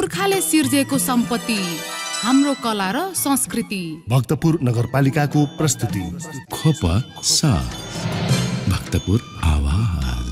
पुर्खाले सिर्जेको सम्पत्ति हाम्रो कला र संस्कृति। भक्तपुर नगरपालिकाको प्रस्तुति खोपसा भक्तपुर आवाज।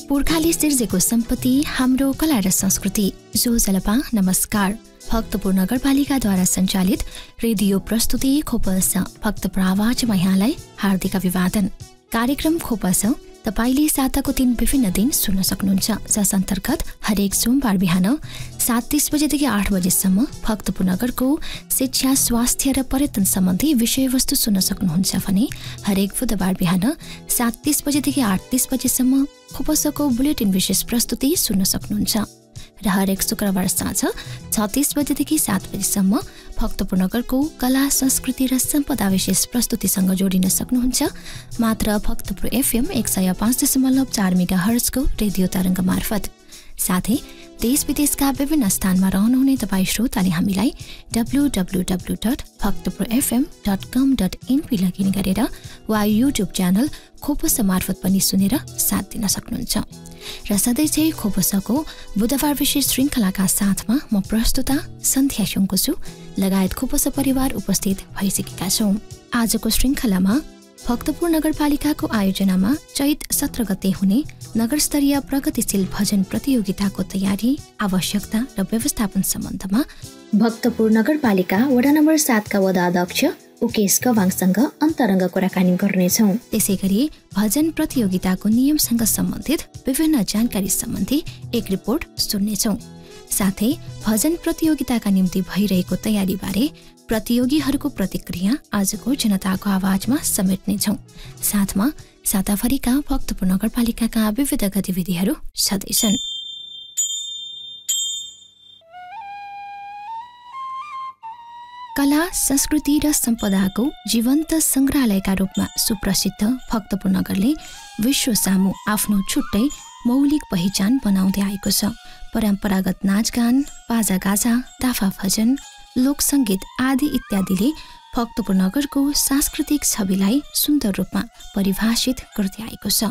पुर्खाले सिर्जेको सम्पत्ति हाम्रो कला र संस्कृति। जो जलपा नमस्कार। भक्तपुर नगरपालिकाद्वारा सञ्चालित रेडियो प्रस्तुति खोपसा भक्तपुर आवाजमा यहाँलाई हार्दिक अभिवादन। कार्यक्रम खोपसा तपाईले साताको दिन विभिन्न दिन सुन्न सक्नुहुन्छ, जस अन्तर्गत हरेक सोमबार बिहान 7:30 बजेदेखि 8 बजेसम्म भक्तपुर नगरको शिक्षा, स्वास्थ्य र पर्यटन सम्बन्धी विषयवस्तु सुन्न सक्नुहुन्छ भने हरेक बुधबार बिहान 7:30 बजेदेखि 8:30 बजेसम्म खोपसाको बुलेटिन विशेष प्रस्तुति सुन्न सक्नुहुन्छ र हरेक शुक्रबार साँझ 6:30 बजेदेखि 7 बजेसम्म भक्तपुर नगरको कला, संस्कृति र सम्पदा विशेष प्रस्तुतिसँग जोडिन सक्नुहुन्छ मात्र भक्तपुर FM 105.4 मेगाहर्जको रेडियो तरङ्ग मार्फत। साथै देश विदेशका विभिन्न स्थानमा रहनुहुने तपाईँ श्रोताले हामीलाई www.bhaktapurfm.com.np लगइन गरेर वा युट्युब च्यानल खोपसा मार्फत पनि सुनेर साथ दिन सक्नुहुन्छ। र सधैँ खोपसाको बुधबार विशेष श्रृङ्खलाका साथमा म प्रस्तुता सन्ध्या सुनको छु लगायत खोपसा परिवार उपस्थित भइसकेका छौँ। आजको श्रृङ्खलामा भक्तपुर नगरपालिकाको आयोजनामा चैत 17 गते हुने नगरस्तरीय प्रगतिशील भजन प्रतियोगिताको तयारी, आवश्यकता र व्यवस्थापन सम्बन्धमा भक्तपुर नगरपालिका वडा नम्बर 7 का वडा अध्यक्ष उकेश कवाङसँग अन्तरङ्ग कुराकानी गर्नेछौँ। त्यसै गरी भजन प्रतियोगिताको नियमसँग सम्बन्धित विभिन्न जानकारी सम्बन्धी एक रिपोर्ट सुन्नेछौँ। साथै भजन प्रतियोगिताका निम्ति भइरहेको तयारीबारे प्रतियोगीहरूको प्रतिक्रिया आजको जनताको आवाजमा समेट्नेछौँ। साथमा साताभरिका भक्तपुर नगरपालिकाका विविध गतिविधिहरू छँदैछन्। कला, संस्कृति र सम्पदाको जीवन्त सङ्ग्रहालयका रूपमा सुप्रसिद्ध भक्तपुर नगरले विश्व सामु आफ्नो छुट्टै मौलिक पहिचान बनाउँदै आएको छ। परम्परागत नाचगान, बाजागाजा, दाफा भजन, लोकसङ्गीत आदि इत्यादिले भक्तपुर नगरको सांस्कृतिक छविलाई सुन्दर रूपमा परिभाषित गर्दै आएको छ।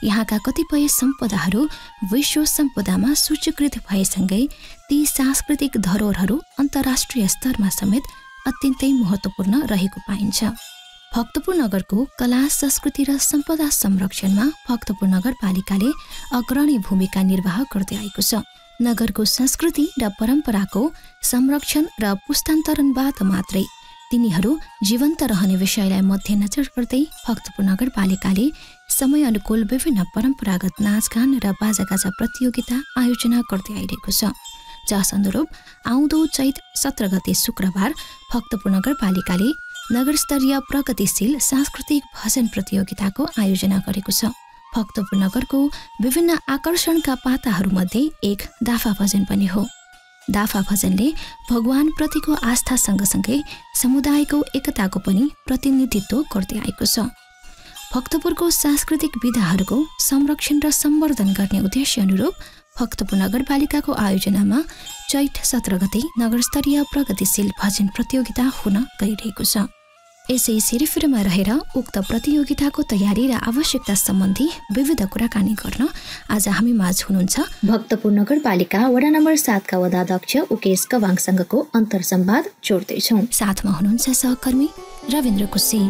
यहाँका कतिपय सम्पदाहरू विश्व सम्पदामा सूचीकृत भएसँगै ती सांस्कृतिक धरोहरहरू अन्तर्राष्ट्रिय स्तरमा समेत अत्यन्तै महत्त्वपूर्ण रहेको पाइन्छ। भक्तपुर नगरको कला, संस्कृति र सम्पदा संरक्षणमा भक्तपुर नगरपालिकाले अग्रणी भूमिका निर्वाह गर्दै आएको छ। नगरको संस्कृति र परम्पराको संरक्षण र पुस्तान्तरणबाट मात्रै तिनीहरू जीवन्त रहने विषयलाई मध्यनजर गर्दै भक्तपुर नगरपालिकाले समय अनुकूल विभिन्न परम्परागत नाचगान र बाजागाजा प्रतियोगिता आयोजना गर्दै आइरहेको छ। जस अनुरूप आउँदो चैत 17 गते शुक्रबार भक्तपुर नगरपालिकाले नगरस्तरीय प्रगतिशील सांस्कृतिक भजन प्रतियोगिताको आयोजना गरेको छ। भक्तपुर नगरको विभिन्न आकर्षणका पाताहरूमध्ये एक दाफा भजन पनि हो। दाफा भजनले भगवान प्रतिको आस्था सँगसँगै समुदायको एकताको पनि प्रतिनिधित्व गर्दै आएको छ। भक्तपुरको सांस्कृतिक विधाहरूको संरक्षण र सम्वर्धन गर्ने उद्देश्य अनुरूप भक्तपुर नगरपालिकाको आयोजनामा चैत 17 गते नगरस्तरीय प्रगतिशील भजन प्रतियोगिता हुन गइरहेको छ। यसै सिरिफिरमा रहेर उक्त प्रतियोगिताको तयारी र आवश्यकता सम्बन्धी विविध कुराकानी गर्न आज हामी माझ हुनुहुन्छ भक्तपुर नगरपालिका वडा नम्बर 7 का वडा अध्यक्ष उकेश कवाङसँगको अन्तर्संवाद जोड्दैछौँ। साथमा हुनुहुन्छ सहकर्मी रविन्द्र कुसी।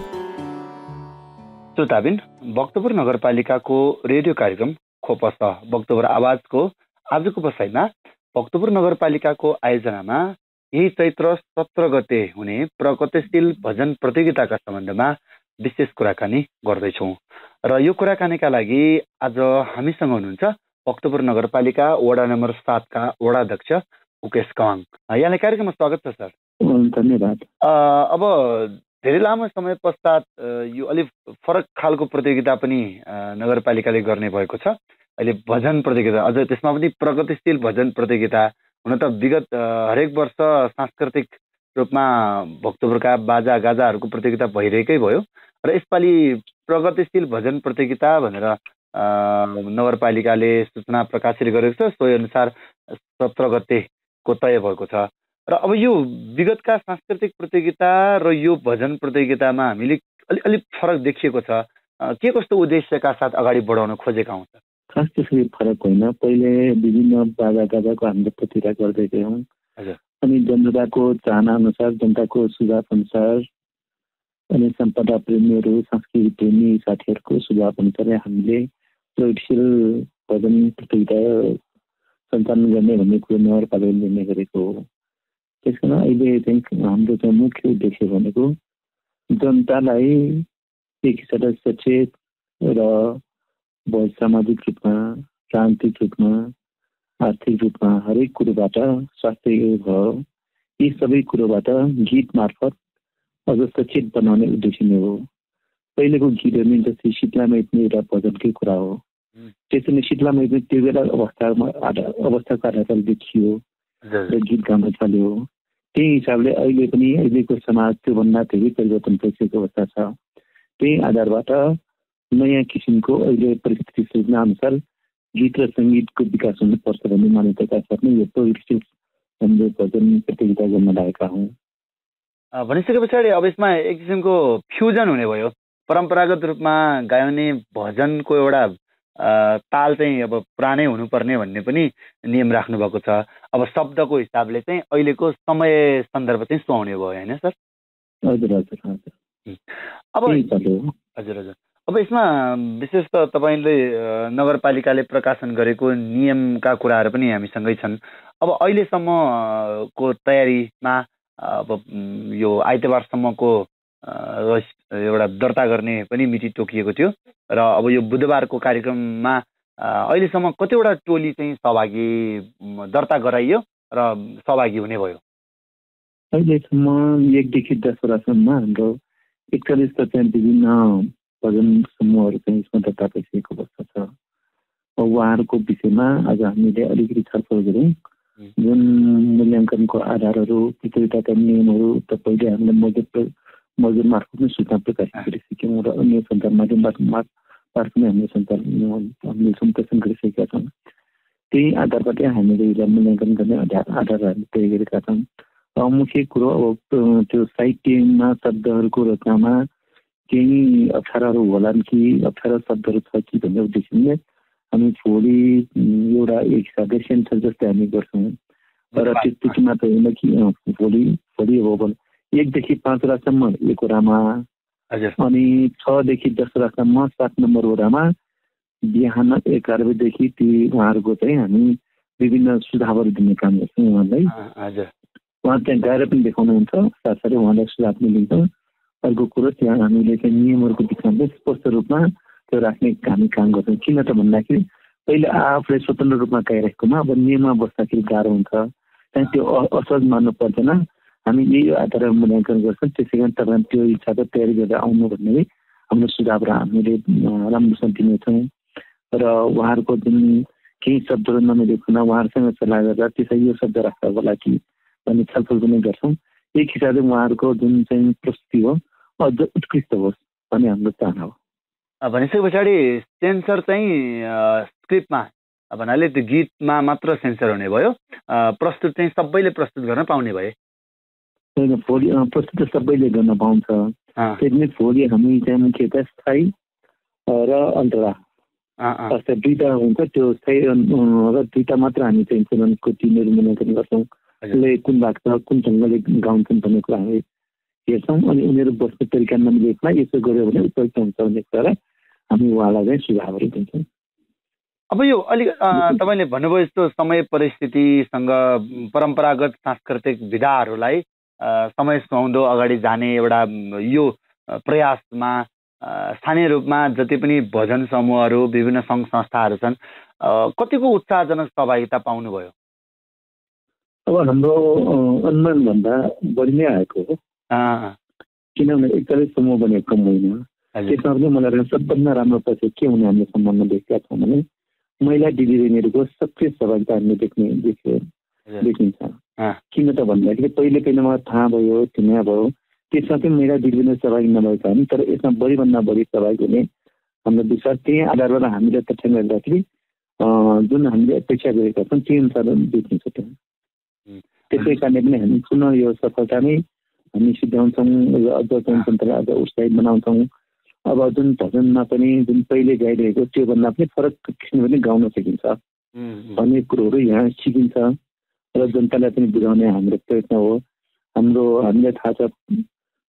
श्रोताबिन, भक्तपुर नगरपालिकाको रेडियो कार्यक्रम खोपसा भक्तपुर आवाजको आजको बसाइमा भक्तपुर नगरपालिकाको आयोजनामा यही चैत्र 17 गते हुने प्रगतिशील भजन प्रतियोगिताका सम्बन्धमा विशेष कुराकानी गर्दैछौँ। र यो कुराकानीका लागि आज हामीसँग हुनुहुन्छ भक्तपुर नगरपालिका वडा नम्बर 7 का वडा अध्यक्ष उकेश कवाङ। यहाँलाई कार्यक्रममा स्वागत छ सर। धन्यवाद। अब धेरै लामो समय पश्चात यो अलिक फरक खालको प्रतियोगिता पनि नगरपालिकाले गर्ने भएको छ। अहिले भजन प्रतियोगिता, अझ त्यसमा पनि प्रगतिशील भजन प्रतियोगिता। हुन त विगत हरेक वर्ष सांस्कृतिक रूपमा भक्तपुरका बाजा गाजाहरूको प्रतियोगिता भइरहेकै भयो र यसपालि प्रगतिशील भजन प्रतियोगिता भनेर नगरपालिकाले सूचना प्रकाशित गरेको छ। सोही अनुसार 17 गतेको तय भएको छ। र अब यो विगतका सांस्कृतिक प्रतियोगिता र यो भजन प्रतियोगितामा हामीले अलिक फरक देखिएको छ। के कस्तो उद्देश्यका साथ अगाडि बढाउन खोजेका हौँ? खास त्यसरी फरक होइन। पहिले विभिन्न बाजा गाजाको हामीले प्रतिक्रिया गर्दै थियौँ। अनि जनताको चाहना अनुसार, जनताको सुझाव अनुसार अनि सम्पदा प्रेमीहरू, संस्कृति प्रेमी साथीहरूको सुझाव अनुसार हामीले प्रयोगशील भजन प्रतियोगिता सञ्चालन गर्ने भन्ने कुरो नगरपालिकाले निर्णय गरेको हो। त्यस कारण अहिले चाहिँ हाम्रो चाहिँ मुख्य उद्देश्य भनेको जनतालाई एक हिसाबले सचेत र सामाजिक रूपमा, राजनीतिक रूपमा, आर्थिक रूपमा हरेक कुरोबाट, स्वास्थ्य भयो, यी सबै कुरोबाट गीत मार्फत अझ सचेत बनाउने उद्देश्य नै हो। पहिलेको गीतहरू जस्तै शीतलामै एउटा भजनकै कुरा हो। त्यसैले शीतलामै त्यो बेला अवस्थाको आधारमा देखियो र गीत गाउन थाल्यो। त्यही हिसाबले अहिले पनि अहिलेको समाज त्योभन्दा धेरै परिवर्तन भइसकेको अवस्था छ। त्यही आधारबाट नयाँ किसिमको अहिले परिस्थिति सृजना अनुसार गीत र सङ्गीतको विकास हुनुपर्छ भन्ने मान्यताका साथमा यो प्रोग्रेसिभ हामीले भजन प्रतियोगिता गर्न लागेका हौँ। भनिसके पछाडि अब यसमा एक किसिमको फ्युजन हुने भयो। परम्परागत रूपमा गाउने भजनको एउटा ताल चाहिँ अब पुरानै हुनुपर्ने भन्ने पनि नियम राख्नु भएको छ। अब शब्दको हिसाबले चाहिँ अहिलेको समय सन्दर्भ चाहिँ सुहाउने भयो होइन सर? हजुर हजुर हजुर। अब हजुर हजुर, अब यसमा विशेष त तपाईँले नगरपालिकाले प्रकाशन गरेको नियमका कुराहरू पनि हामीसँगै छन्। अब अहिलेसम्मको तयारीमा अब यो आइतबारसम्मको एउटा दर्ता गर्ने पनि मिति तोकिएको थियो र अब यो बुधबारको कार्यक्रममा अहिलेसम्म कतिवटा टोली चाहिँ सहभागी दर्ता गराइयो र सहभागी हुने भयो? अहिलेसम्म 1 देखि 10 वटासम्म हाम्रो 41 चाहिँ विभिन्न भजन समूहहरू चाहिँ यसमा दर्ता भइसकेको अवस्था छ। उहाँहरूको विषयमा आज हामीले अलिकति छलफल गऱ्यौँ। जुन मूल्याङ्कनको आधारहरू, प्रतियोगिताका नियमहरू त पहिले हामीले मजदुर मार्फत नै सूचना प्रकाशित गरिसक्यौँ र अन्य सञ्चार माध्यमबाट मार्फत नै हामीले सम्प्रेषण गरिसकेका छौँ। त्यही आधारबाटै हामीले मूल्याङ्कन गर्ने आधारहरू तय गरेका छौँ। मुख्य कुरो अब त्यो साहित्यमा शब्दहरूको रचनामा केही अप्ठ्याराहरू होलान् कि अप्ठ्यारा शब्दहरू छ कि भन्ने उद्देश्यले हामी भोलि एउटा एक हिसाबले सेन्सर जस्तै हामी गर्छौँ। तर त्यति मात्र होइन कि भोलि अब 1 देखि 5 वटासम्म एक वटामा अनि 6 देखि 10 वटासम्म 7 नम्बर वटामा बिहान 11 बजेदेखि ती उहाँहरूको चाहिँ हामी विभिन्न सुझावहरू दिने काम गर्छौँ। उहाँलाई उहाँ त्यहाँ गएर पनि देखाउनुहुन्छ, साथसाथै उहाँलाई सुझाव पनि दिन्छौँ। अर्को कुरो त्यहाँ हामीले चाहिँ नियमहरूको विषयमा स्पष्ट रूपमा त्यो राख्ने हामी काम गर्छौँ। किन त भन्दाखेरि पहिले आफूले स्वतन्त्र रूपमा गाइरहेकोमा अब नियममा बस्दाखेरि गाह्रो हुन्छ, त्यहाँ त्यो असहज मान्नु पर्दैन। हामी यही आधारमा मूल्याङ्कन गर्छौँ। त्यसै कारण तपाईँ त्यो हिसाबले तयारी गरेर आउनु भन्ने हाम्रो सुझाव र हामीले राम्रोसँग दिनेछौँ। र उहाँहरूको जुन केही शब्दहरू नमिलेको उहाँहरूसँग सल्लाह गरेर त्यसै यो शब्द राख्दा होला कि भन्ने छलफल पनि गर्छौँ। एक हिसाबले उहाँहरूको जुन चाहिँ प्रस्तुति हो अझ उत्कृष्ट होस् भन्ने हाम्रो चाहना हो। भनिसके पछाडि सेन्सर चाहिँ स्क्रिप्टमा भन्नाले त्यो गीतमा मात्र सेन्सर हुने भयो, प्रस्तुत चाहिँ सबैले प्रस्तुत गर्न पाउने भए? होइन, भोलि प्रस्तुत सबैले गर्न पाउँछ। त्यसले भोलि हामी चाहिँ मुख्यतः स्थायी र अन्तरा दुईवटा हुन्छ। त्यो स्थायी र दुईवटा मात्र हामी चाहिँ चलनको टिमहरू मूल्याङ्कन गर्छौँ। उसले कुन भाग छ, कुन ढङ्गले गाउँछन् भन्ने कुरा हामी हेर्छौँ। अनि उनीहरू बस्ने तरिका नमिलेकोमा यसो गऱ्यो भने उपयुक्त हुन्छ भन्ने कुरालाई हामी उहाँलाई चाहिँ सुझावहरू दिन्छौँ। अब यो अलिक तपाईँले भन्नुभयो जस्तो समय परिस्थितिसँग परम्परागत सांस्कृतिक विधाहरूलाई समय सुहाउँदो अगाडि जाने एउटा यो प्रयासमा स्थानीय रूपमा जति पनि भजन समूहहरू, विभिन्न सङ्घ संस्थाहरू छन्, कतिको उत्साहजनक सहभागिता पाउनुभयो? अब हाम्रो अनुमानभन्दा बढी नै आएको हो। किनभने एकतालै समूह बनेको कम होइन। त्यसमा पनि मलाई सबभन्दा राम्रो पछि के हुने हामीले सम्बन्ध देखेका छौँ भने महिला दिदीबहिनीहरूको सक्रिय सहभागिता हामीले देखिन्छ। किन त भन्दाखेरि पहिला थाहा भयो, चिना भयो, त्यसमा चाहिँ महिला दिदीबहिनी सहभागी नभएका हुन्। तर यसमा बढीभन्दा बढी सहभागी हुने हाम्रो विश्वास। त्यही आधारबाट हामीले तथ्याङ्क गर्दाखेरि जुन हामीले अपेक्षा गरेका छौँ त्यही अनुसार देखिन्छ। त्यहाँ त्यसै कारणले पनि हामी पुनः यो सफलता नै हामी सिद्ध्याउँछौँ र अझ जनतालाई अझ उत्साहित बनाउँछौँ। अब जुन भजनमा पनि जुन पहिले गाइरहेको त्योभन्दा पनि फरक किसिमले पनि गाउन सकिन्छ भन्ने कुरोहरू यहाँ सिकिन्छ र जनतालाई पनि बुझाउने हाम्रो प्रयत्न हो। हामीलाई थाहा छ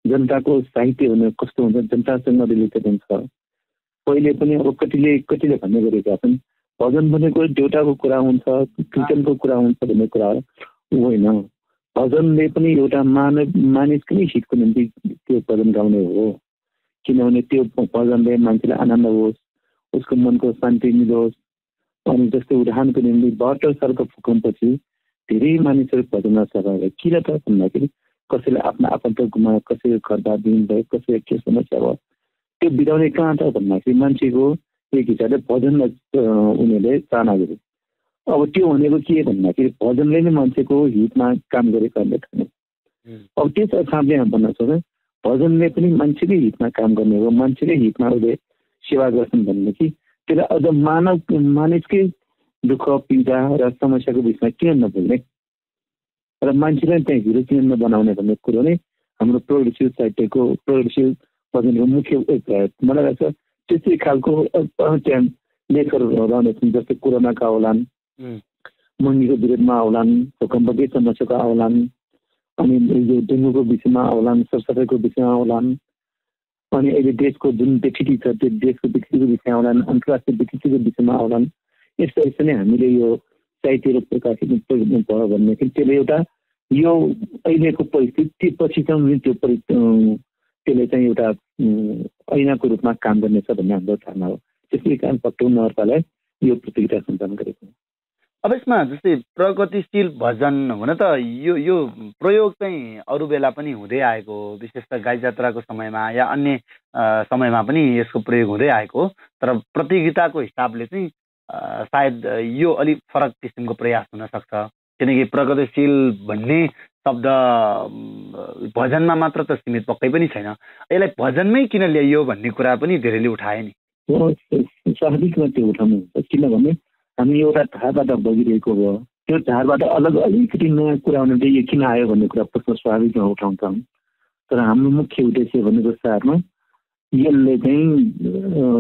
जनताको साहित्य हुने कस्तो हुन्छ, जनतासँग रिलेटेड हुन्छ। पहिले पनि अब कतिले भन्ने गरेका छन् भजन भनेको देउताको कुरा हुन्छ, कीर्तनको कुरा हुन्छ भन्ने कुरा होइन। भजनले पनि एउटा मानिसको नै हितको निम्ति त्यो भजन गाउने हो, किनभने त्यो भजनले मान्छेलाई आनन्द होस्, उसको मनको शान्ति मिलोस्। अनि जस्तै उदाहरणको निम्ति 72 सालको भूकम्पपछि धेरै मानिसहरू भजनमा सहभागी भए। किन त भन्दाखेरि कसैले आफ्नो आफन्त गुमायो, कसैले घरबार दिनु भयो, कसैले के समस्या भयो, त्यो बिताउने कहाँ त भन्दाखेरि मान्छेको एक हिसाबले भजनलाई उनीहरूले चाहना गरे। अब त्यो भनेको के भन्दाखेरि भजनले नै मान्छेको हितमा काम गरेको हामीले ठाने। अब त्यस हिसाबले हामी भन्न सक्छौँ भजनले पनि मान्छेकै हितमा काम गर्ने हो, मान्छेकै हितमा उसले सेवा गर्छन् भन्ने कि त्यसलाई अझ मानिसकै दुःख पीडा र समस्याको विषयमा किन नबोल्ने र मान्छेलाई त्यहाँ हिरो किन नबनाउने भन्ने कुरो नै हाम्रो प्रोग्रेसिभ साहित्यको प्रोग्रेसिभ भजनको मुख्य मलाई लाग्छ। त्यस्तै खालको त्यहाँ लेखहरू रहनेछन्, जस्तै कोरोनाका आउलान्, महँगीको विरोधमा आउलान्, भूकम्पकै समस्याको आउलान्, अनि यो डेङ्गुको विषयमा आउलान्, सरसफाइको विषयमा आउलान्, अनि अहिले देशको जुन विकृति छ त्यो देशको विकृतिको विषयमा आउलान्, अन्तर्राष्ट्रिय विकृतिको विषयमा आउलान्। यस्तो नै हामीले यो साहित्यहरू प्रकाशित भयो भनेदेखि त्यसले एउटा यो अहिलेको परिस्थिति पछिसम्म त्यसले चाहिँ एउटा ऐनाको रूपमा काम गर्नेछ भन्ने हाम्रो धारणा हो। त्यसै कारण भक्तपुर नगरपालिकाले यो प्रतियोगिता सञ्चालन गरेको हो। अब यसमा जस्तै प्रगतिशील भजन हुन त यो प्रयोग चाहिँ अरू बेला पनि हुँदै आएको, विशेष त गाई जात्राको समयमा या अन्य समयमा पनि यसको प्रयोग हुँदै आएको, तर प्रतियोगिताको हिसाबले चाहिँ सायद यो अलिक फरक किसिमको प्रयास हुन सक्छ। किनकि प्रगतिशील भन्ने शब्द भजनमा मात्र त सीमित पक्कै पनि छैन, यसलाई भजनमै किन ल्याइयो भन्ने कुरा पनि धेरैले उठाए नि। स्वाभाविकमा त्यो उठाउनु हुन्छ, किनभने हामी एउटा धारबाट बगिरहेको हो, त्यो धारबाट अलग अलिकति नयाँ कुरा हुनु यो किन आयो भन्ने कुरा प्रश्न स्वाभाविकमा उठाउँछौँ। तर हाम्रो मुख्य उद्देश्य भनेको सारमा यसले चाहिँ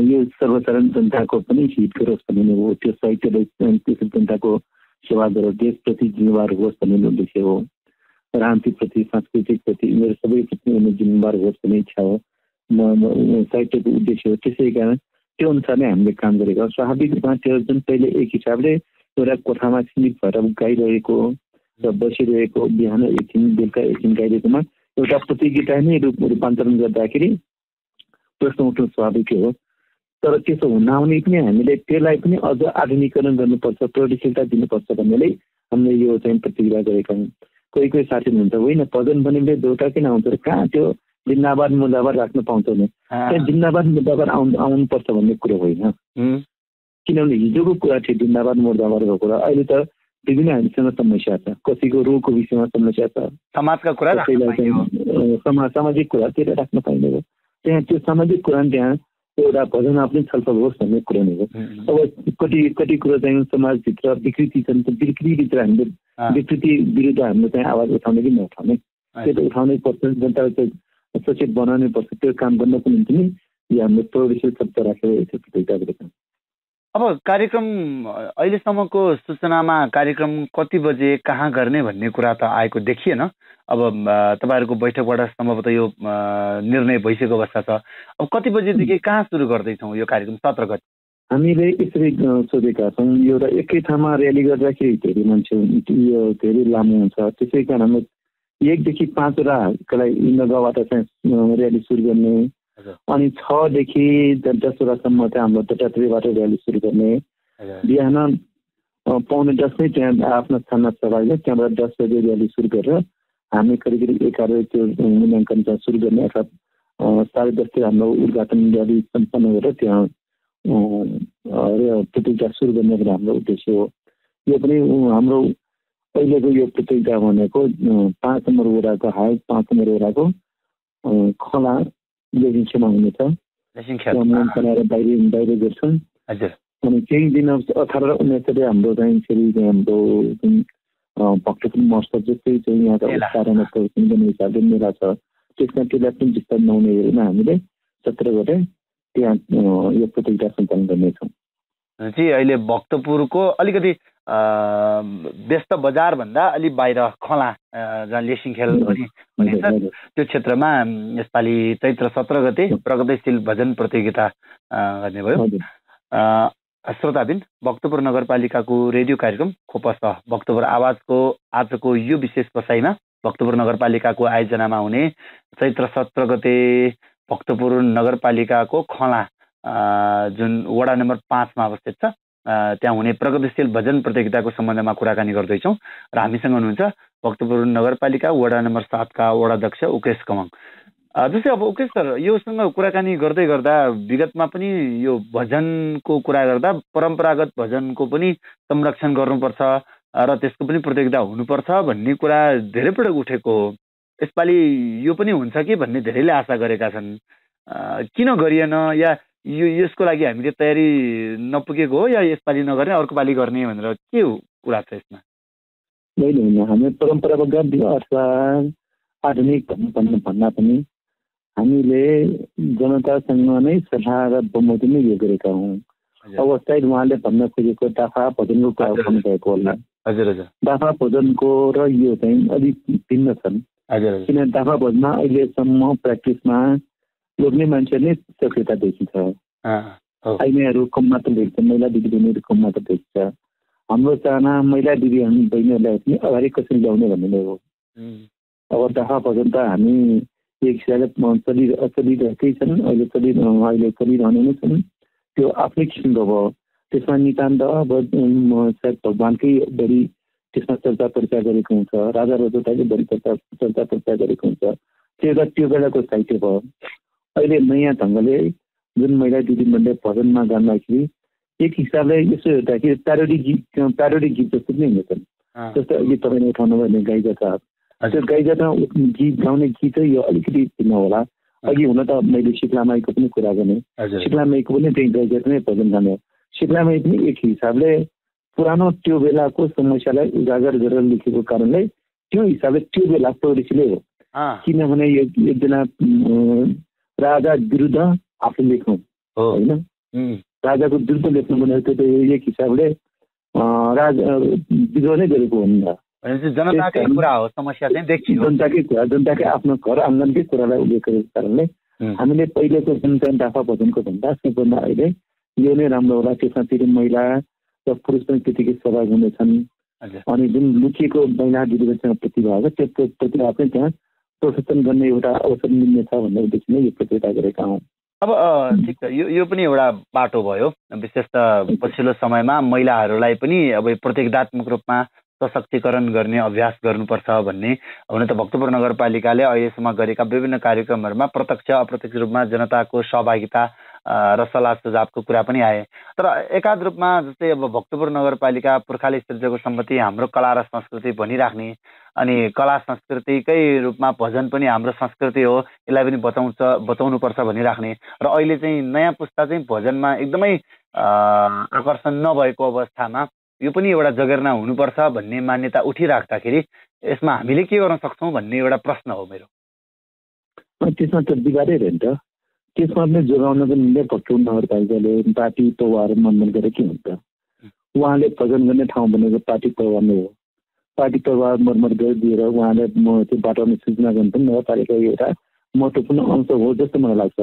यो सर्वसाधारण जनताको पनि हित गरोस् भन्ने हो। त्यो साहित्यले त्यसरी जनताको सेवा गरोस्, देशप्रति जिम्मेवार होस् भन्ने उद्देश्य हो, राजनीतिप्रति सांस्कृतिकप्रति यिनीहरू सबैप्रति जिम्मेवार होस् भन्ने इच्छा हो, साहित्यको उद्देश्य हो। त्यसै कारण त्यो अनुसार नै हामीले काम गरेको। स्वाभाविक रूपमा त्यो जुन पहिले एक हिसाबले एउटा कोठामा सीमित भएर गाइरहेको र बसिरहेको, बिहान एकछिन बेलुका एकछिन गाइरहेकोमा एउटा प्रतियोगिता नै रूपान्तरण गर्दाखेरि प्रश्न उठ्नु स्वाभाविक हो। तर त्यसो नहुने पनि हामीले त्यसलाई पनि अझ आधुनिकीकरण गर्नुपर्छ, प्रगतिशीलता दिनुपर्छ भन्नेले हामीले यो चाहिँ प्रतियोगिता गरेका हौँ। कोही साथी हुनुहुन्छ होइन भजन भनेको देउता किन आउँछ, कहाँ त्यो जिन्दाबाद मुर्दाबाद राख्न पाउँछ भने त्यहाँ जिन्दाबाद मुर्दाबाद आउनुपर्छ भन्ने कुरो होइन। किनभने हिजोको कुरा थियो जिन्दाबाद मुर्दाबादको कुरा, अहिले त विभिन्न हामीसँग समस्या छ, कसैको रोगको विषयमा समस्या छ, समाजका कुरा, सामाजिक कुरा त्यसलाई राख्न पाइने हो। त्यहाँ त्यो सामाजिक कुरा त्यहाँ एउटा भजनमा पनि छलफल होस् भन्ने कुरो नै हो। अब कति कुरो चाहिँ समाजभित्र विकृति छन्, त्यो विकृतिभित्र हामीले विकृति विरुद्ध हामीले चाहिँ आवाज उठाउने कि नउठाउने, त्यो त उठाउनै पर्छ, जनतालाई चाहिँ सचेत बनाउनै पर्छ। त्यो काम गर्नको निम्ति नै यो हामीले प्रोग्रेसिभ शब्द राखेर यो प्रतियोगिता गरेका छौँ। अब कार्यक्रम अहिलेसम्मको सूचनामा कार्यक्रम कति बजे कहाँ गर्ने भन्ने कुरा त आएको देखिएन। अब तपाईँहरूको बैठकबाट सम्भवतः यो निर्णय भइसकेको अवस्था छ। अब कति बजेदेखि कहाँ सुरु गर्दैछौँ यो कार्यक्रम 17 गते? हामीले यसरी सोचेका छौँ, एउटा एकै ठाउँमा र्याली गर्दाखेरि धेरै मान्छे यो धेरै लामो हुन्छ। त्यसै कारण हामीले 1 देखि 5 वटाको लागि नगरबाट चाहिँ र्याली सुरु गर्ने, अनि 6 देखि 10 वटासम्म चाहिँ हाम्रो दत्तात्रेयबाट र्याली सुरु गर्ने। बिहान 9:45 नै त्यहाँ आफ्नो स्थानमा सहभागी, त्यहाँबाट 10 बजे र्याली सुरु गरेर हामी करिब 11 त्यो मूल्याङ्कन सुरु गर्ने, अर्थात् 10:30 हाम्रो उद्घाटन र्याली सम्पन्न गरेर त्यहाँ प्रतियोगिता सुरु गर्ने हाम्रो उद्देश्य हो। यो पनि हाम्रो अहिलेको यो प्रतियोगिता भनेको 5 नम्बर वडाको हाई 5 नम्बर वडाको खोला लेखिङमा हुनेछ, बनाएर बाहिर गर्छौँ। अनि केही दिन 18 र 19 हाम्रो चाहिँ फेरि हाम्रो जुन भक्तपुर महोत्सव जस्तै चाहिँ यहाँका उत्साहमा गर्ने हिसाबले मेला छ, त्यसमा त्यसलाई पनि विस्तार नहुने हेरेर हामीले 17 गते त्यहाँ यो प्रतियोगिता सञ्चालन गर्नेछौँ। चाहिँ अहिले भक्तपुरको अलिकति व्यस्त बजार भन्दा अलि बाहिर खला जहाँ लेसिङ खेल पनि भनिन्छ त्यो क्षेत्रमा यसपालि चैत्र 17 गते प्रगतिशील भजन प्रतियोगिता गर्ने भयो। श्रोताबिन, भक्तपुर नगरपालिकाको रेडियो कार्यक्रम खोपस भक्तपुर आवाजको आजको यो विशेष बसाइमा भक्तपुर नगरपालिकाको आयोजनामा हुने चैत्र 17 गते भक्तपुर नगरपालिकाको खला जुन वडा नम्बर 5 मा अवस्थित छ त्यहाँ हुने प्रगतिशील भजन प्रतियोगिताको सम्बन्धमा कुराकानी गर्दैछौँ र हामीसँग हुनुहुन्छ भक्तपुर नगरपालिका वडा नम्बर 7 का वडा अध्यक्ष उकेश कमङ। जस्तै अब उकेश सर, योसँग कुराकानी गर्दै गर्दा विगतमा पनि यो भजनको कुरा गर्दा परम्परागत भजनको पनि संरक्षण गर्नुपर्छ र त्यसको पनि प्रतियोगिता हुनुपर्छ भन्ने कुरा धेरै पटक उठेको हो। यसपालि यो पनि हुन्छ कि भन्ने धेरैले आशा गरेका छन्। किन गरिएन, या यसको लागि हामीले तयारी नपुगेको हो, या यसपालि नगर्ने अर्को पालि गर्ने भनेर के कुरा छ यसमा? होइन, हामी परम्परागत अथवा आधुनिक भन्दा पनि हामीले जनतासँग नै सल्लाह र बमोजिम यो गरेका हौँ। अब सायद उहाँले भन्न खोजेको दाफा भजनको कुरा गर्नु भएको होला। दाफा भजनको र यो चाहिँ अलिक भिन्न छन्। किन दाफा भजनमा अहिलेसम्म प्र्याक्टिसमा लोग्ने मान्छे नै सक्रियता देखिन्छ। आइमाईहरू कम मात्र देख्छ, महिला दिदीबहिनीहरू कम मात्र देख्छ। हाम्रो चाहना महिला दिदी बहिनीहरूलाई पनि अगाडि कसरी ल्याउने भन्ने नै हो। अब दाफा भजन त हामी एक हिसाबले चलिरहेकै छन्, अहिले चलिरहने नै छन्। त्यो आफ्नै किसिमको भयो। त्यसमा नितान्त अब सायद भगवान्कै बढी त्यसमा चर्चा परिचय गरेको हुन्छ, राजा रजोताले बढी चर्चा परिचय गरेको हुन्छ। त्यो बेलाको साहित्य भयो। अहिले नयाँ ढङ्गले जुन महिला दिदीबहिनीले भजनमा गाउँदाखेरि एक हिसाबले यसो हेर्दाखेरि प्यारोडी गीत जस्तो पनि हुन्छन्। जस्तो अहिले तपाईँले उठाउनु भने गाई जात्रा, त्यो गाई जात्रा गीत गाउने गीतै यो अलिकति भिन्न होला। अघि हुन त मैले शीतलामाईको पनि कुरा गर्ने, शीतलामाईको पनि त्यही गाई जात्रा नै भजन गाने। शीतलामाई पनि एक हिसाबले पुरानो त्यो बेलाको समस्यालाई उजागर गरेर लेखेको कारणले त्यो हिसाबले त्यो बेला प्रगतिशीलै हो। किनभने एकजना राजा विरुद्ध आफू लेख्नु होइन, राजाको विरुद्ध लेख्नु भने त्यो एक हिसाबले राजा विद्रोह नै गरेको हो नि त। जनताकै कुरा हो, समस्या चाहिँ देखियो, जनताकै कुरा, जनताकै आफ्नो घर आँगनकै कुरालाई उल्लेख गरेको कारणले हामीले पहिलेको जुन चाहिँ दाफा भजनको भन्दा सबभन्दा अहिले यो नै राम्रो होला। त्यसमा फेरि महिला र पुरुष पनि त्यतिकै सहभाग हुनेछन्। अनि जुन लुकिएको महिला दिदीबहिनीसँग प्रतिभा छ त्यो प्रतिभा पनि त्यहाँ प्रदर्शन गर्ने एउटा अवसर मिल्नेछ भन्ने उद्देश्य नै यो प्रतियोगिता गरेका हौँ। अब ठिक छ, यो पनि एउटा बाटो भयो। विशेष त पछिल्लो समयमा महिलाहरूलाई पनि अब प्रतियोगितात्मक रूपमा सशक्तिकरण गर्ने अभ्यास गर्नुपर्छ भन्ने हुन त भक्तपुर नगरपालिकाले अहिलेसम्म गरेका विभिन्न कार्यक्रमहरूमा प्रत्यक्ष अप्रत्यक्ष रूपमा जनताको सहभागिता र सल्लाह सुझावको कुरा पनि आए। तर एकाध रूपमा जस्तै अब भक्तपुर नगरपालिका पुर्खाले सृजेको सम्पत्ति हाम्रो कला र संस्कृति भनिराख्ने, अनि कला संस्कृतिकै रूपमा भजन पनि हाम्रो संस्कृति हो, यसलाई पनि बचाउनुपर्छ भनिराख्ने, र अहिले चाहिँ नयाँ पुस्ता चाहिँ भजनमा एकदमै आकर्षण नभएको अवस्थामा यो पनि एउटा जगेर्ना हुनुपर्छ भन्ने मान्यता उठिराख्दाखेरि यसमा हामीले के गर्न सक्छौँ भन्ने एउटा प्रश्न हो मेरो। त्यसमा त विवादै रह्यो नि त। त्यसमा पनि जोगाउनको निम्ति भक्तपुर नगरपालिकाले पार्टी प्रवाहहरू मनन गरे के हुन्छ। उहाँले भजन गर्ने ठाउँ भनेको पार्टी प्रवाह नै हो। पार्टी प्रवाह मर्मत गरिदिएर उहाँले त्यो बाटोमा सूचना गर्नु पनि नगरपालिकाको एउटा महत्त्वपूर्ण अंश हो जस्तो मलाई लाग्छ।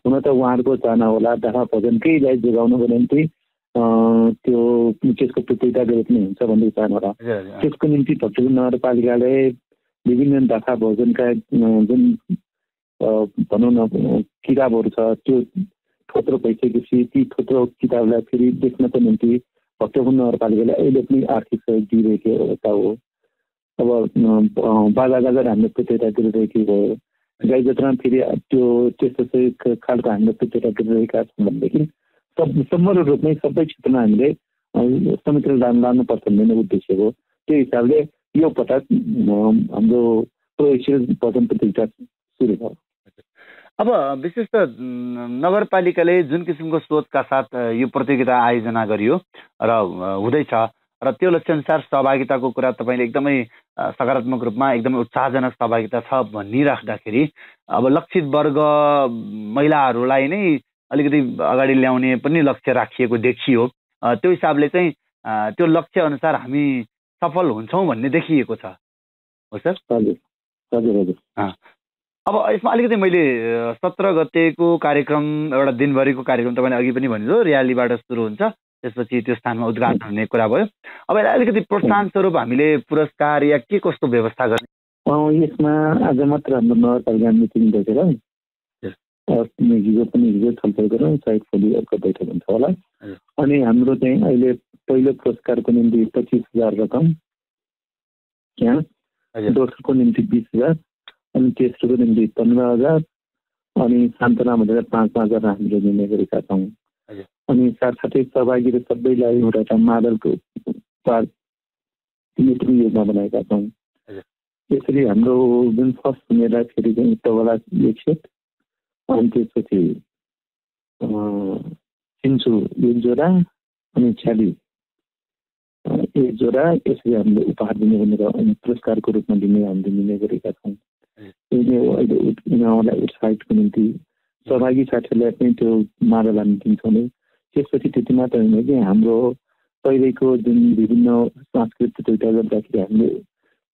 हुन त उहाँहरूको चाहना होला दाफा भजनकैलाई जोगाउनको निम्ति त्यो त्यसको प्रतियोगिता गरे पनि हुन्छ भन्ने चाहना होला। त्यसको निम्ति भक्तपुर नगरपालिकाले विभिन्न दाफा भजनका जुन भनौँ न किताबहरू छ त्यो थोत्रो भइसकेपछि ती थोत्रो किताबलाई फेरि देख्नको निम्ति भक्तपुर नगरपालिकाले अहिले पनि आर्थिक सहयोग दिइरहेको अवस्था हो। अब बाजागाजा हामीले प्रतियोगिता गरिरहेको भयो। गाई जात्रामा फेरि त्यो त्यस्तो खालको हामीले प्रतियोगिता गरिरहेका छौँ भनेदेखि सम्पूर्ण रूपमै सबै क्षेत्रमा हामीले समितिले लानुपर्छ भन्ने उद्देश्य हो। त्यो हिसाबले यो पटक हाम्रो प्रगतिशील भजन प्रतियोगिता सुरु भयो। अब विशेष त नगरपालिकाले जुन किसिमको सोचका साथ यो प्रतियोगिता आयोजना गरियो र हुँदैछ, र त्यो लक्ष्यअनुसार सहभागिताको कुरा तपाईँले एकदमै सकारात्मक रूपमा एकदमै उत्साहजनक सहभागिता छ भनिराख्दाखेरि अब लक्षित वर्ग महिलाहरूलाई नै अलिकति अगाडि ल्याउने पनि लक्ष्य राखिएको देखियो। त्यो हिसाबले चाहिँ त्यो लक्ष्य अनुसार हामी सफल हुन्छौँ भन्ने देखिएको छ, हो सर? हजुर हजुर हजुर। अब यसमा अलिकति मैले 17 गतेको कार्यक्रम एउटा दिनभरिको कार्यक्रम तपाईँले अघि पनि भन्नुभयो, र्यालीबाट सुरु हुन्छ, त्यसपछि त्यो स्थानमा उद्घाटन हुने कुरा भयो। अब यसलाई अलिकति प्रोत्साहन स्वरूप हामीले पुरस्कार या के कस्तो व्यवस्था गर्ने? यसमा आज मात्र हाम्रो नगरपालिका मिटिङ बसेर हिजो छलफल गरौँ, सायद भोलि अर्को बैठक हुन्छ होला। अनि हाम्रो चाहिँ अहिले पहिलो पुरस्कारको निम्ति 25,000 रकम, यहाँ दोस्रोको निम्ति 20,000, अनि तेस्रोको निम्ति 15,000, अनि सान्त्वना भनेर 5,000 हामीले दिने गरेका छौँ। अनि साथसाथै सहभागी सबैलाई एउटा मादलको योजना बनाएका छौँ। यसरी हाम्रो जुन फर्स्ट हुनेलाई फेरि चाहिँ तबला एक सेट, अनि त्यसपछि चिन्चु एक जोडा, अनि छ्याली एक जोडा, यसरी हामीले उपहार दिने भनेर पुरस्कारको रूपमा दिने गरेका छौँ। अहिले उनीहरूलाई उत्साहितको निम्ति सहभागी साथीहरूलाई पनि त्यो मादल हामी दिन्छौँ नै। त्यसपछि त्यति मात्र होइन कि हाम्रो पहिलेको जुन विभिन्न सांस्कृतिक प्रतियोगिता गर्दाखेरि हामीले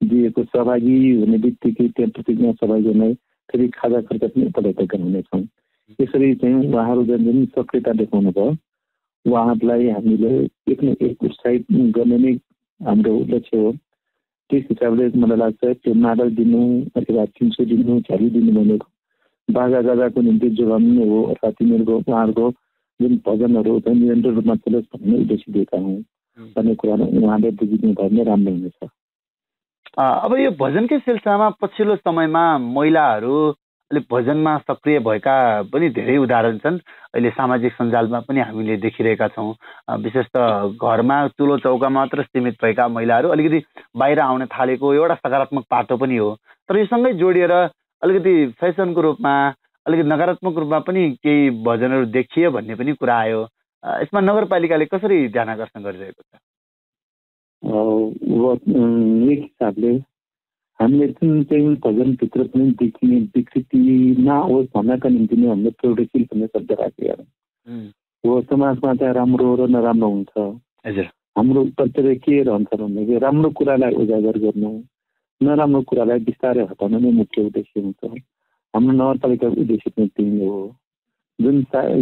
दिएको सहभागी हुने बित्तिकै त्यहाँ प्रतियोगिता सहभागीहरूलाई फेरि खाजा खर्च पनि उपलब्ध गराउनेछौँ। यसरी चाहिँ उहाँहरू जुन सक्रियता देखाउनु भयो उहाँहरूलाई हामीले एक न एक उत्साहित गर्ने नै हाम्रो लक्ष्य हो। त्यस हिसाबले मलाई लाग्छ त्यो मादल दिनु अथवा 300 दिनु, छ्याली दिनु भनेको बाजा गाजाको निम्ति जोगाउनु नै हो, अथवा तिनीहरूको उहाँहरूको जुन भजनहरू चाहिँ निरन्तर रूपमा चलोस् भन्ने उद्देश्य दिएका हौँ भन्ने कुरा उहाँले बुझिदिनु भयो भने राम्रो हुनेछ। अब यो भजनकै सिलसिलामा पछिल्लो समयमा महिलाहरू अलिक भजनमा सक्रिय भएका पनि धेरै उदाहरण छन्। अहिले सामाजिक सञ्जालमा पनि हामीले देखिरहेका छौँ। विशेष त घरमा चुलो चौका मात्र सीमित भएका महिलाहरू अलिकति बाहिर आउन थालेको एउटा सकारात्मक पाटो पनि हो। तर योसँगै जोडिएर अलिकति फेसनको रूपमा, अलिकति नकारात्मक रूपमा पनि केही भजनहरू देखियो भन्ने पनि कुरा आयो। यसमा नगरपालिकाले कसरी ध्यान आकर्षण गरिरहेको छ? एक हिसाबले हामीले जुन चाहिँ भजनभित्र पनि देखिने विकृति नहोस् भन्नका निम्ति नै हामीले प्रगतिशील भन्ने शब्द राखेका हो। समाजमा चाहिँ राम्रो र नराम्रो हुन्छ। हाम्रो उत्तर के रहन्छ भन्दाखेरि राम्रो कुरालाई उजागर गर्नु, नराम्रो कुरालाई बिस्तारै हटाउनु नै मुख्य उद्देश्य हुन्छ। हाम्रो नगरपालिकाको उद्देश्य पनि त्यही हो। जुन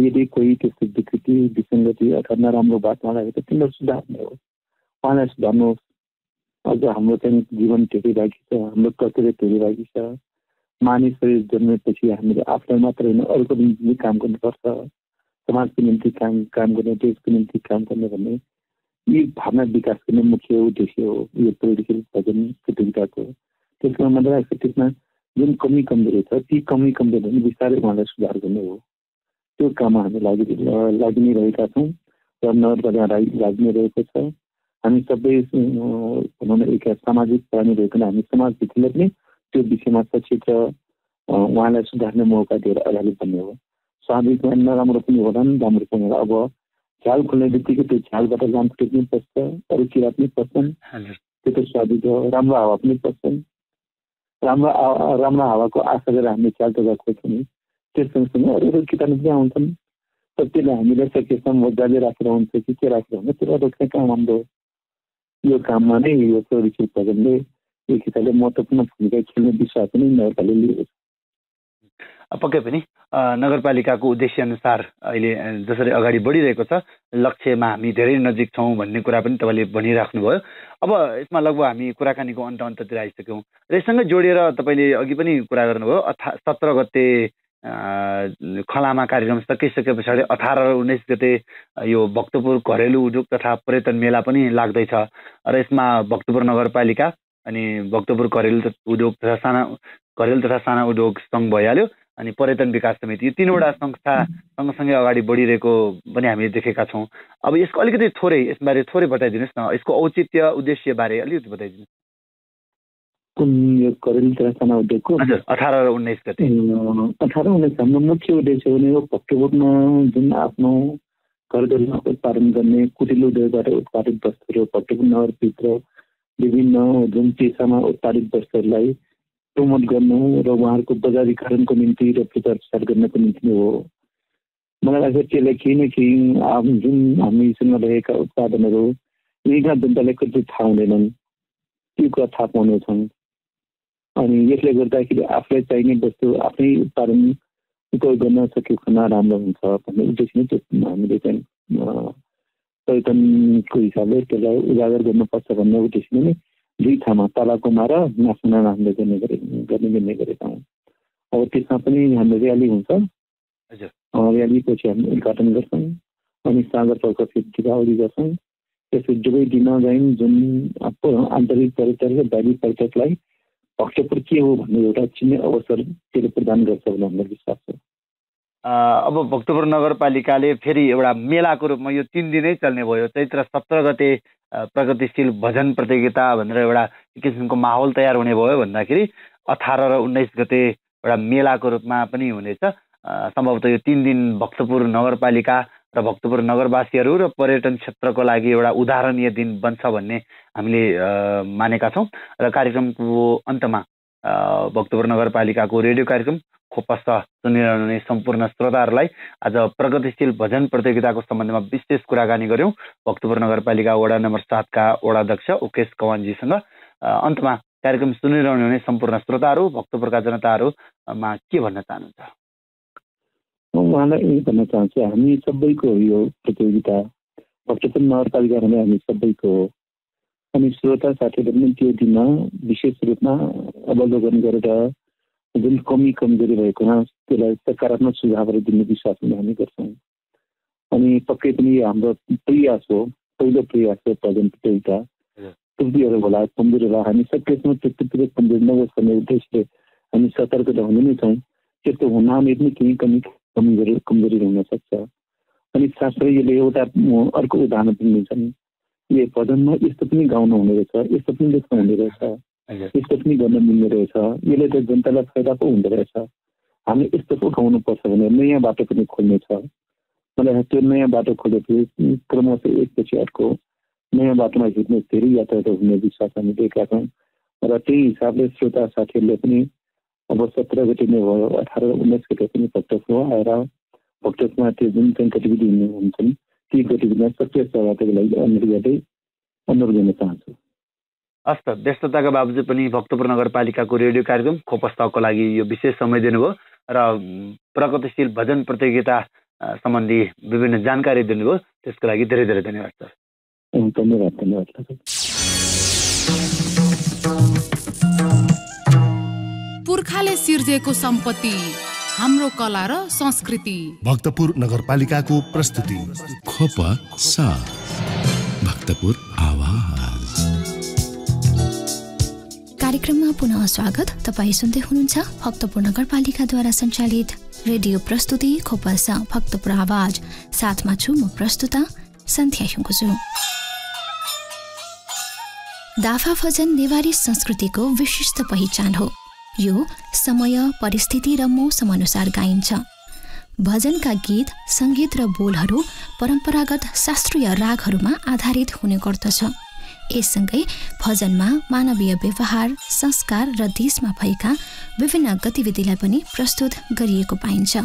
यदि कोही त्यस्तो विकृति, विसङ्गति अथवा नराम्रो बाटोमा लागेको तिनीहरू सुधार्ने हो, उहाँलाई सुधार्नुहोस्। अझ हाम्रो चाहिँ जीवन धेरै बाँकी छ, हाम्रो कर्तव्य धेरै बाँकी छ। मानिसहरू जन्मेपछि हामीले आफूलाई मात्र होइन अरूको निम्ति काम गर्नुपर्छ, समाजको निम्ति काम गर्ने, देशको निम्ति काम गर्ने भन्ने यी भावना विकास गर्ने मुख्य उद्देश्य हो यो पोलिटिकल भजन प्रतियोगिताको। त्यसमा मतलब लाग्छ त्यसमा जुन कमी कमजोरी छ ती कमी कमजोरी बिस्तारै उहाँलाई सुधार गर्ने हो। त्यो काममा हामी लागि नै रहेका छौँ र नगरपालिका लागि नै रहेको छ। हामी सबै भनौँ न एक सामाजिक प्राणी भइकन हामी समाजभित्रले पनि त्यो विषयमा सचेत र उहाँलाई सुधार्ने मौका दिएर अगाडि बढ्ने हो। स्वाभाविकमा नराम्रो पनि होला नि, राम्रो पनि होला। अब झ्याल खोल्ने बित्तिकै त्यो झ्यालबाट लामखुट्टे पनि पस्छ, अरू किरा पनि पस्छन्, त्यो त स्वाभाविक हो। राम्रो हावा पनि पस्छन्, राम्रो हावाको आशा गरेर हामीले झ्याल त खोज्छौँ नि, त्यस सँगसँगै अरू किटाणु पनि आउँछन्। तर त्यसलाई हामीले सकेसम्म मजाले राखेर हुन्छ कि के राखेर हुन्छ त्यसलाई रोक्ने काम हाम्रो यो काममा नै यो प्रगतिशील भजनले एक हिसाबले महत्त्वपूर्ण भूमिका खेल्ने विश्वास पनि नगरपालिकाले लिएको छ। पक्कै पनि नगरपालिकाको उद्देश्य अनुसार अहिले जसरी अगाडि बढिरहेको छ, लक्ष्यमा हामी धेरै नजिक छौँ भन्ने कुरा पनि तपाईँले भनिराख्नुभयो। अब यसमा लगभग हामी कुराकानीको अन्ततिर आइसक्यौँ र यससँगै जोडिएर तपाईँले अघि पनि कुरा गर्नुभयो 17 गते खलामा कार्यक्रम सकिसके पछाडि 18 र 19 गते यो भक्तपुर घरेलु उद्योग तथा पर्यटन मेला पनि लाग्दैछ र यसमा भक्तपुर नगरपालिका अनि भक्तपुर घरेलु तथा साना उद्योग सङ्घ भइहाल्यो अनि पर्यटन विकास समिति, यो तीनवटा संस्था सँगसँगै अगाडि बढिरहेको पनि हामीले देखेका छौँ। अब यसको अलिकति यसबारे थोरै बताइदिनुहोस् न, यसको औचित्य उद्देश्य बारे अलिकति बताइदिनुहोस्। कुन यो घरेलु तथा साना उद्योगको 18 र 19 गते 18-19 हाम्रो मुख्य उद्देश्य भनेको भक्तपुरमा जुन आफ्नो घरघरमा उत्पादन गर्ने कुटिलो उद्योगबाट उत्पादित वस्तुहरू भक्तपुर नगरभित्र विभिन्न जुन पेसामा उत्पादित वस्तुहरूलाई प्रमोट गर्नु र उहाँहरूको बजारीकरणको निम्ति र प्रचार प्रसार गर्नको निम्ति हो। मलाई लाग्छ त्यसले केही न केही जुन हामीसँग रहेका उत्पादनहरू यहीँका जनताले कति थाहा हुँदैनन्, त्यो कुरा थाहा पाउनेछन्। अनि यसले गर्दाखेरि आफूलाई चाहिने वस्तु आफ्नै उत्पादन उपयोग गर्न सक्यो खना राम्रो हुन्छ भन्ने उद्देश्य नै त्यो हामीले चाहिँ पर्यटनको हिसाबले त्यसलाई उजागर गर्नुपर्छ भन्ने उद्देश्य नै दुई ठाउँमा तलकोमा र माथिमा हामीले गर्ने गरेका हौँ। अब त्यसमा पनि हाम्रो र्याली हुन्छ, र्यालीपछि हामी उद्घाटन गर्छौँ अनि साँझपख फेरि दीपावली गर्छौँ। त्यसपछि दुवै दिन चाहिँ जुन आन्तरिक पर्यटक र बाहिरी पर्यटकलाई भक्तपुर के हो भन्ने एउटा चिन्ने अवसर त्यसले प्रदान गर्छ भन्ने हाम्रो विश्वास छ। अब भक्तपुर नगरपालिकाले फेरि एउटा मेलाको रूपमा यो 3 दिनै चल्ने भयो। चैत्र 17 गते प्रगतिशील भजन प्रतियोगिता भनेर एउटा किसिमको माहौल तयार हुने भयो भन्दाखेरि 18 र 19 गते एउटा मेलाको रूपमा पनि हुनेछ। सम्भवतः यो 3 दिन भक्तपुर नगरपालिका र भक्तपुर नगरवासीहरू र पर्यटन क्षेत्रको लागि एउटा उदाहरणीय दिन बन्छ भन्ने हामीले मानेका छौँ। र कार्यक्रमको अन्तमा भक्तपुर नगरपालिकाको रेडियो कार्यक्रम खोपस सुनिरहने सम्पूर्ण श्रोताहरूलाई आज प्रगतिशील भजन प्रतियोगिताको सम्बन्धमा विशेष कुराकानी गर्यौँ भक्तपुर नगरपालिका वडा नम्बर 7 का वडा अध्यक्ष उकेश कवानजीसँग। अन्तमा कार्यक्रम सुनिरहने हुने सम्पूर्ण श्रोताहरू भक्तपुरका जनताहरूमा के भन्न चाहनुहुन्छ? उहाँलाई यही भन्न चाहन्छु, हामी सबैको यो प्रतियोगिता भक्तपुर नगरपालिका भने हामी सबैको हो। अनि श्रोता साथीहरूले पनि त्यो दिनमा विशेष रूपमा अवलोकन गरेर जुन कमी कमजोरी भएकोमा त्यसलाई सकारात्मक सुझावहरू दिने विश्वास पनि हामी गर्छौँ। अनि पक्कै पनि हाम्रो प्रयास हो, पहिलो प्रयास हो भजन प्रतियोगिता। त्रुटिहरू होला, कमजोरी होला, हामी सकेसम्म त्यस्तोतिर कमजोरी नहोस् भन्ने उद्देश्यले हामी सतर्क त हुने नै छौँ। त्यस्तो हुनाले पनि केही कमजोरी हुन सक्छ। अनि साथै यसले एउटा अर्को उदाहरण पनि दिन्छन्, यो भजनमा यस्तो पनि गाउनु हुने रहेछ, यस्तो पनि लेख्नु हुने रहेछ, यस्तो पनि गर्न मिल्ने रहेछ, यसले त जनतालाई फाइदा पो हुँदो रहेछ, हामी यस्तो पो गाउनुपर्छ भने नयाँ बाटो पनि खोल्नेछ। मलाई त्यो नयाँ बाटो खोलेपछि क्रमशः एकपछि अर्को नयाँ बाटोमा हिँड्ने धेरै यात्राहरू हुने विश्वास हामी दिएका छौँ। र त्यही हिसाबले श्रोता साथीहरूले पनि अब 17 गते नै भयो, 18 र 19 गते पनि भक्तपुर आएर भक्तपुरमा त्यो जुन चाहिँ गतिविधि हुन्छन् ती गतिविधिमा सक्रिय सहभागिताको लागि अनुरोध गर्न चाहन्छु। हस् त, व्यस्तताका बावजुद पनि भक्तपुर नगरपालिकाको रेडियो कार्यक्रम खोपस्ताको लागि यो विशेष समय दिनुभयो र प्रगतिशील भजन प्रतियोगिता सम्बन्धी विभिन्न जानकारी दिनुभयो, त्यसको लागि धेरै धेरै धन्यवाद सर। धन्यवाद। पुर्खाले सिर्जेको सम्पत्ति हाम्रो कला र संस्कृति भक्तपुर नगरपालिकाको प्रस्तुति खोपसा भक्तपुर आवाज। कार्यक्रममा पुनः स्वागत। तपाईँ सुन्दै हुनुहुन्छ भक्तपुर नगरपालिकाद्वारा सञ्चालित रेडियो प्रस्तुति खोपसा भक्तपुर आवाज। साथमा छु म प्रस्तुता सन्ध्या सुङ्गुजु। दाफा भजन नेवारी संस्कृतिको विशिष्ट पहिचान हो। यो समय, परिस्थिति र मौसम अनुसार गाइन्छ। भजनका गीत, सङ्गीत र बोलहरू परम्परागत शास्त्रीय रागहरूमा आधारित हुने गर्दछ। यससँगै भजनमा मानवीय व्यवहार, संस्कार र देशमा भएका विभिन्न गतिविधिलाई पनि प्रस्तुत गरिएको पाइन्छ।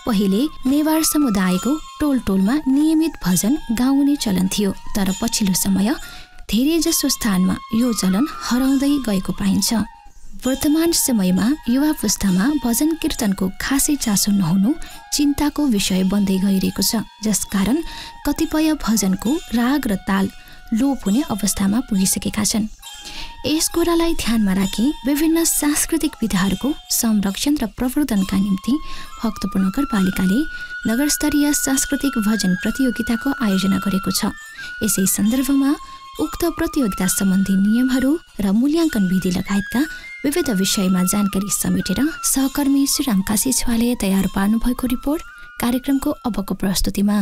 पहिले नेवार समुदायको टोल टोलमा नियमित भजन गाउने चलन थियो, तर पछिल्लो समय धेरैजसो स्थानमा यो चलन हराउँदै गएको पाइन्छ। वर्तमान समयमा युवा पुस्तामा भजन कीर्तनको खासै चासो नहुनु चिन्ताको विषय बन्दै गइरहेको छ, जसकारण कतिपय भजनको राग र ताल लोप हुने अवस्थामा पुगिसकेका छन्। यस कुरालाई ध्यानमा राखी विभिन्न सांस्कृतिक विधाहरूको संरक्षण र प्रवर्धनका निम्ति भक्तपुर नगरपालिकाले नगरस्तरीय सांस्कृतिक भजन प्रतियोगिताको आयोजना गरेको छ। यसै सन्दर्भमा उक्त प्रतियोगिता सम्बन्धी नियमहरू र मूल्याङ्कन विधि लगायतका विविध विषयमा जानकारी समेटेर सहकर्मी श्रीराम काशी छुवाले तयार पार्नु भएको रिपोर्ट कार्यक्रमको अबको प्रस्तुतिमा।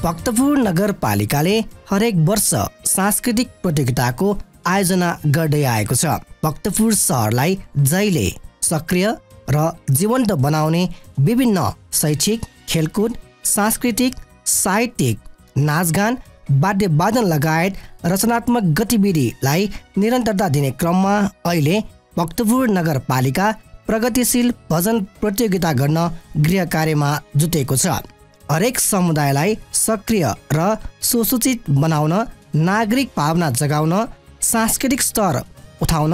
भक्तपुर नगरपालिकाले हरेक वर्ष सांस्कृतिक प्रतियोगिताको आयोजना गर्दै आएको छ। भक्तपुर सहरलाई जहिले सक्रिय र जीवन्त बनाउने विभिन्न शैक्षिक, खेलकुद, सांस्कृतिक, साहित्यिक, नाचगान, वाद्यवादन लगायत रचनात्मक गतिविधिलाई निरन्तरता दिने क्रममा अहिले भक्तपुर नगरपालिका प्रगतिशील भजन प्रतियोगिता गर्न गृह कार्यमा जुटेको छ। हरेक समुदायलाई सक्रिय र सुसूचित बनाउन, नागरिक भावना जगाउन, सांस्कृतिक स्तर उठाउन,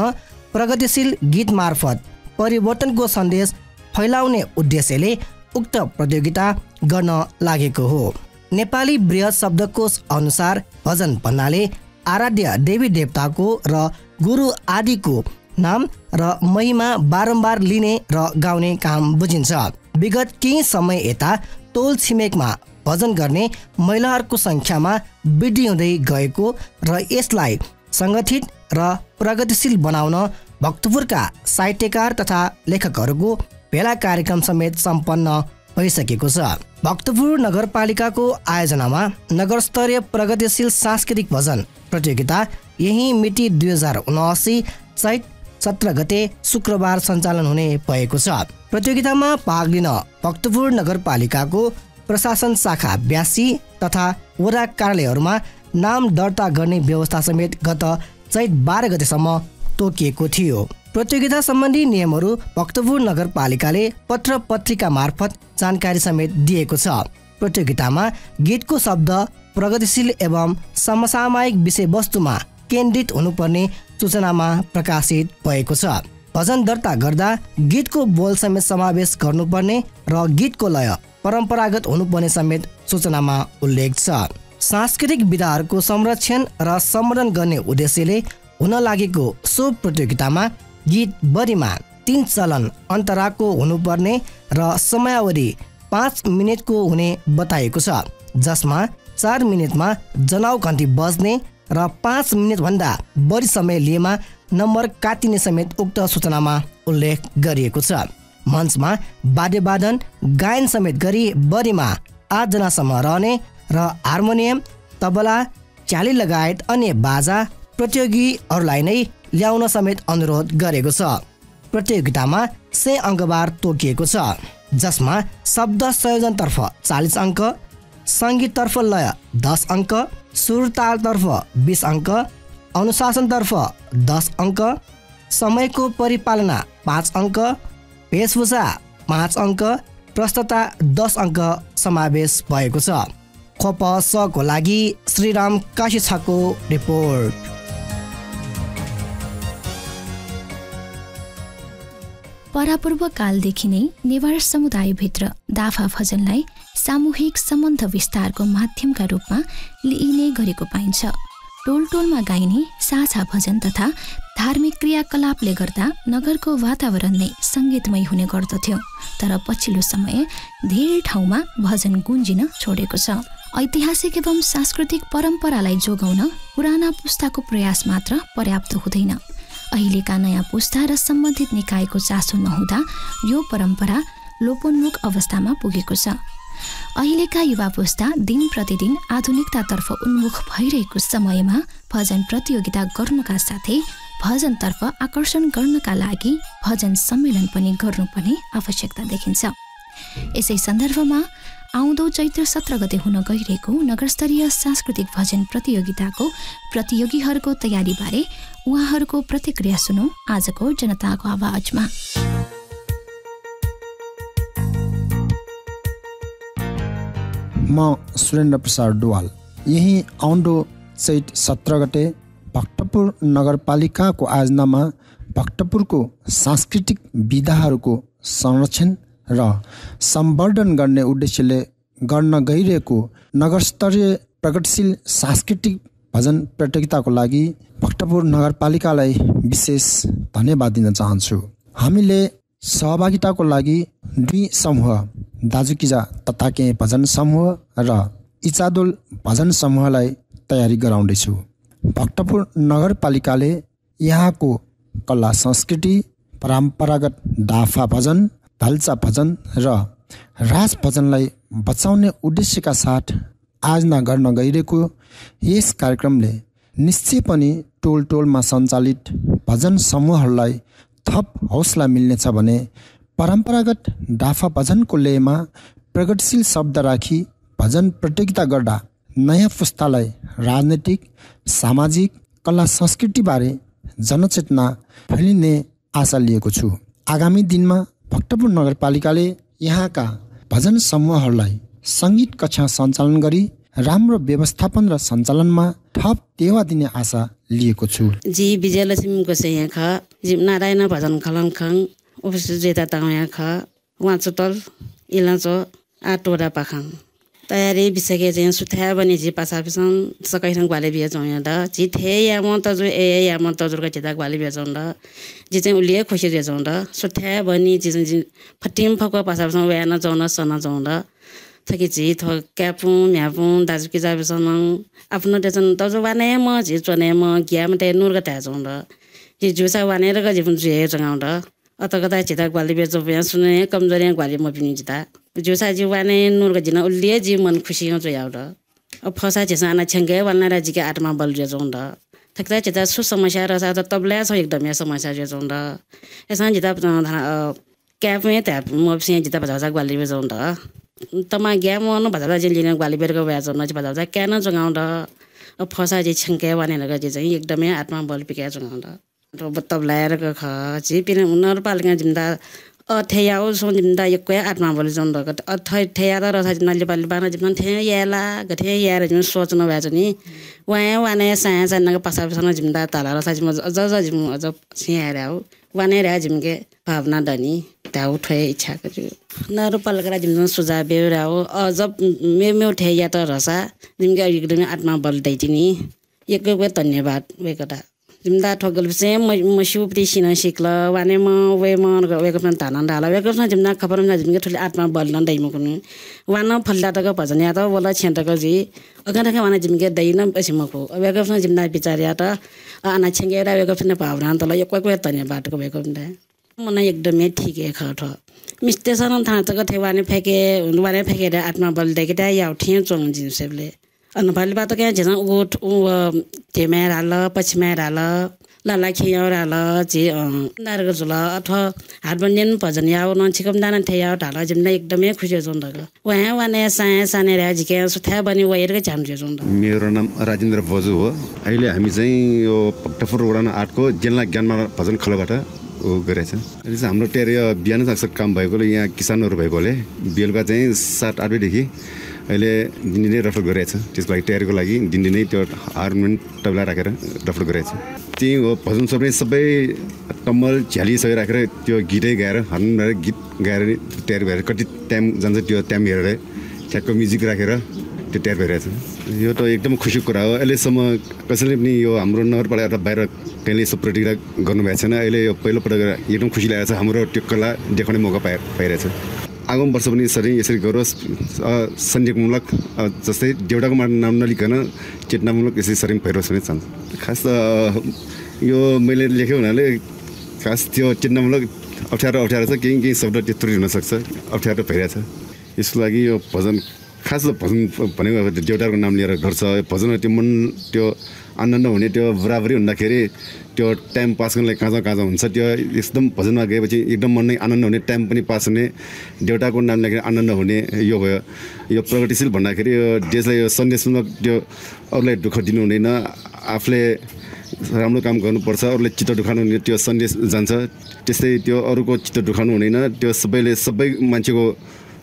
प्रगतिशील गीत मार्फत परिवर्तनको सन्देश फैलाउने उद्देश्यले उक्त प्रतियोगिता गर्न लागेको हो। नेपाली बृहत शब्दकोश अनुसार भजन भन्नाले आराध्य देवी देवताको र गुरु आदिको नाम र महिमा बारम्बार लिने र गाउने काम बुझिन्छ। विगत केही समय यता टोल छिमेकमा भजन गर्ने महिलाहरूको सङ्ख्यामा वृद्धि हुँदै गएको र यसलाई सङ्गठित र प्रगतिशील बनाउन भक्तपुरका साहित्यकार तथा लेखकहरूको भेला कार्यक्रम समेत सम्पन्न भइसकेको छ। भक्तपुर नगरपालिकाको आयोजनामा नगरस्तरीय प्रगतिशील सांस्कृतिक भजन प्रतियोगिता यही मिति 2079 चैत 17 गते शुक्रबार सञ्चालन हुने भएको छ। प्रतियोगितामा भाग लिन भक्तपुर नगरपालिकाको प्रशासन शाखा 82 तथा वडा कार्यालयहरूमा नाम दर्ता गर्ने व्यवस्था समेत गत चैत 12 गतेसम्म तोकिएको थियो। प्रतियोगिता सम्बन्धी नियमहरू भक्तपुर नगरपालिकाले पत्र पत्रिका मार्फत जानकारी समेत दिएको छ। प्रतियोगितामा गीतको शब्द प्रगतिशील एवं समसामयिक विषयवस्तुमा केन्द्रित हुनुपर्ने सूचनामा प्रकाशित भएको छ। भजन दर्ता गर्दा गीतको बोल समेत समावेश गर्नुपर्ने र गीतको लय परम्परागत हुनुपर्ने समेत सूचनामा उल्लेख छ। सांस्कृतिक विधाहरूको संरक्षण र सम्वर्धन गर्ने उद्देश्यले हुन लागेको सो प्रतियोगितामा गीत बढीमा 3 चलन अन्तराको हुनुपर्ने र समयावधि 5 मिनेटको हुने बताइएको छ, जसमा 4 मिनेटमा जनाउ घन्टी बज्ने र 5 मिनेटभन्दा बढी समय लिएमा नम्बर काटिने समेत उक्त सूचनामा उल्लेख गरिएको छ। मञ्चमा वाद्यवादन गायन समेत गरी बढीमा 8 जनासम्म रहने र हार्मोनियम, तबला, चाली लगायत अन्य बाजा प्रतियोगीहरूलाई नै ल्याउन समेत अनुरोध गरेको छ। प्रतियोगितामा 100 अङ्कबार तोकिएको छ, जसमा शब्द संयोजनतर्फ 40 अङ्क, सङ्गीततर्फ लय 10 अङ्क, सुरतालतर्फ 20 अङ्क, अनुशासनतर्फ 10 अङ्क, समयको परिपालना 5 अङ्क, वेशभूषा 5 अङ्क, प्रस्तुता 10 अङ्क समावेश भएको छ। खोप सको लागि श्रीराम काशीछाको रिपोर्ट। परापूर्व कालदेखि नै नेवार समुदायभित्र दाफा भजनलाई सामूहिक सम्बन्ध विस्तारको माध्यमका रूपमा लिइने गरेको पाइन्छ। टोल टोलमा गाइने साझा भजन तथा धार्मिक क्रियाकलापले गर्दा नगरको वातावरण नै सङ्गीतमय हुने गर्दथ्यो। तर पछिल्लो समय धेरै ठाउँमा भजन गुन्जिन छोडेको छ। ऐतिहासिक एवं सांस्कृतिक परम्परालाई जोगाउन पुराना पुस्ताको प्रयास मात्र पर्याप्त हुँदैन। अहिलेका नयाँ पुस्ता र सम्बन्धित निकायको चासो नहुँदा यो परम्परा लोपोन्मुख अवस्थामा पुगेको छ। अहिलेका युवा पुस्ता दिन प्रतिदिन आधुनिकतातर्फ उन्मुख भइरहेको समयमा भजन प्रतियोगिता गर्नुका साथै भजनतर्फ आकर्षण गर्नका लागि भजन सम्मेलन पनि गर्नुपर्ने आवश्यकता देखिन्छ। यसै सन्दर्भमा आउँदो चैत्र 17 गते हुन गइरहेको नगरस्तरीय सांस्कृतिक भजन प्रतियोगिताको प्रतियोगीहरूको तयारीबारे उहाँहरूको प्रतिक्रिया सुनौं आजको जनताको आवाजमा। म सुरेन्द्र प्रसाद डुवाल यही आउँदो चैत 17 गते भक्तपुर नगरपालिकाको आयोजनामा भक्तपुरको सांस्कृतिक विधाहरूको संरक्षण र सम्वर्धन गर्ने उद्देश्यले गर्न गइरहेको नगरस्तरीय प्रगतिशील सांस्कृतिक भजन प्रतियोगिताको लागि भक्तपुर नगरपालिकालाई विशेष धन्यवाद दिन चाहन्छु। हामीले सहभागिताको लागि 2 समूह दाजुकिजा तताके भजन समूह र इचादोल भजन समूहलाई तयारी गराउँदैछु। भक्तपुर नगरपालिकाले यहाँको कला संस्कृति, परम्परागत डाफा भजन, भाल्चा भजन र राज भजनलाई बचाउने उद्देश्यका साथ आयोजना गर्न गइरहेको यस कार्यक्रमले निश्चय पनि टोल टोलमा सञ्चालित भजन समूहहरूलाई थप हौसला मिल्नेछ भने परम्परागत डाफा भजनको लयमा प्रगतिशील शब्द राखी भजन प्रतियोगिता गर्दा नयाँ पुस्तालाई राजनैतिक, सामाजिक, कला संस्कृतिबारे जनचेतना फैलिने आशा लिएको छु। आगामी दिनमा भक्तपुर नगरपालिकाले यहाँका भजन समूहहरूलाई सङ्गीत कक्षा सञ्चालन गरी राम्रो व्यवस्थापन र सञ्चालनमा थप टेवा दिने आशा लिएको छु। जी विजयलक्ष्मी गोसे यहाँ ख जी नारायण भजन खलङखङ उपस्थित जेता ताउ यहाँ ख उहाँ चुटल इलाचो आटोरा पाखाङ तयारी बिसके चाहिँ सुथ्या बने जी पासा पिसन सकैसँग ग्वाले बिहे चौँ द जी थे या म तजु ए या म तजुरका चिता ग्वाले बिहे चौँ द जी चाहिँ उलिए खुसी जे चौँ द सुथ्या बनी जी चाहिँ फटिम फको पासा पिसन व्यान चौँ सन चौँ द थकी जी थो क्यापु म्यापु दाजु कि जाबेसन आफ्नो देसन तजु वाने म जी चोने म ग्याम ते नुरगा त्या चौँ द जी जुसा वाने र गजी पुन जुए चौँ द अत कता चिता ग्वाले बिहे चौँ यहाँ सुने कमजोरी ग्वाले म पिनि चिता जुसा जी वाने नुरगा जिना उलिए जी मन खुसी हो जो याउड अब फसा चिसा आना छंगे वालना राजी के आत्मा बल जे जोंड थकता चिता सु समस्या रसा त तबला छ एकदम या समस्या जे जोंड एसा जिता क्याप में त म से जिता बजा ग्वाली बे जोंड तमा ग्या म न बजा जे लिन ग्वाली बेरको बजा जोंड बजा क्यान जोंगाउड अब फसा जी छंगे वाने लगा जे चाहिँ एकदमै आत्मा बल पिके जोंड र तबला र ख जी पिन उनर पालगा जिम्दा ठेयाओ सो जिम्दा यक्वे आत्मा बोले जोंड ठेया र रसा जिम्दा नेपाली बाना जिम्दा ठे याला गथे यार जिम सोच्न भएछ नि वहाँ वाने साया सानका पासासँग जिम्दा ताला रसा जिम अझ जिम अझ सियारे हो वाने रे जिमके भावना दनी ताउ ठे इच्छा गर्छु नरु पलकरा जिम सुझा बेरा हो अझ मे ठेया त रसा जिमके एकदमै आत्मा बल दैतिनी एकवे धन्यवाद वेकटा जिम्दा ठगल से मशु प्रिसिन सिक्ल वाने म वे म वेको पनि ताना डाला वेको पनि जिम्दा खबर न जिमके ठुले आत्मा बल न दैम कुनु वान फल्ला तक भजन या त बोला छेन्टक जी अगाडका वाने जिमके दैन पछि मको वेको पनि जिम्दा विचार या त आना छेंगेरा वेको पनि भावना त ल एकको धन्यवाद को वेको पनि मन एकदमै ठीक है खठ मिस्टेसन थाहा तक थे वाने फेके आत्मा बल देके या ठियो चोङ जिमसेले नेपाली बात क्या झन् उठ टेमेर हाल पछिमेर हाल लाला खियाउर हाल जे नारको झुल अथवा हात बन्देन भजन याउ नछिकम दाना ठेयाउ ढाल जिम्दा एकदमै खुसी जोंड वहाँ वाने साया साने रे झिके सुथ्या बनि वयरकै झाम्जे जोंड। मेरो नाम राजेन्द्र बजु हो। अहिले हामी चाहिँ यो भक्तपुर वडा 8 को जिल्ला ज्ञानमा भजन खलबाट गरेछ। अहिले चाहिँ हाम्रो टेरिया बिहान सक्छ काम भएकोले यहाँ किसानहरू भएकोले बेलुका चाहिँ 7-8 बजेदेखि अहिले दिनदिनै रफल गरिरहेछ। त्यसको लागि तयारीको लागि दिनदिनै त्यो हार्मोनियम तबला राखेर रफल गरिरहेछ। त्यही हो भजन सबै टम्मल झ्याली सबै राखेर त्यो गीतै गाएर हार्मोनियम गीत गाएर तयारी भएर कति टाइम जान्छ त्यो टाइम हेरेर ठ्याक्क म्युजिक राखेर त्यो तयार भइरहेछ। यो त एकदम खुसीको कुरा हो। अहिलेसम्म कसैले पनि यो हाम्रो नगरपालिका अथवा बाहिर कहिले यस्तो प्रतिक्रिया गर्नुभएको छैन। अहिले यो पहिलोपटक एकदम खुसी लागेको छ। हाम्रो त्यो कला देखाउने मौका पाइरहेछ। आगामी वर्ष पनि यसरी गरोस्। सन्देशमूलक जस्तै देउडाको नाम नलिकन चेतनामूलक यसरी सरी भइरोस् भन्ने चाहन्छु। खास त यो मैले लेखेँ हुनाले खास त्यो चेतनामूलक अप्ठ्यारो छ। केही शब्द त्यो त्रुटि हुनसक्छ, अप्ठ्यारो भइरहेछ। यसको लागि यो भजन खास भजन भनेको देउडाको नाम लिएर गर्छ। भजन त्यो मन त्यो आनन्द हुने त्यो बराबरी हुँदाखेरि त्यो टाइम पास गर्नलाई कहाँ हुन्छ। त्यो एकदम भजनमा गएपछि एकदम मन नै आनन्द हुने, टाइम पनि पास हुने, देउटाको नाम लेखेर आनन्द हुने यो भयो। यो प्रगतिशील भन्दाखेरि यो देशलाई यो सन्देशमूलक त्यो अरूलाई दुःख दिनु हुँदैन, आफूले राम्रो काम गर्नुपर्छ, अरूले चित्त दुखाउनु हुने त्यो सन्देश जान्छ। त्यस्तै त्यो अरूको चित्त दुखाउनु हुँदैन, त्यो सबै मान्छेको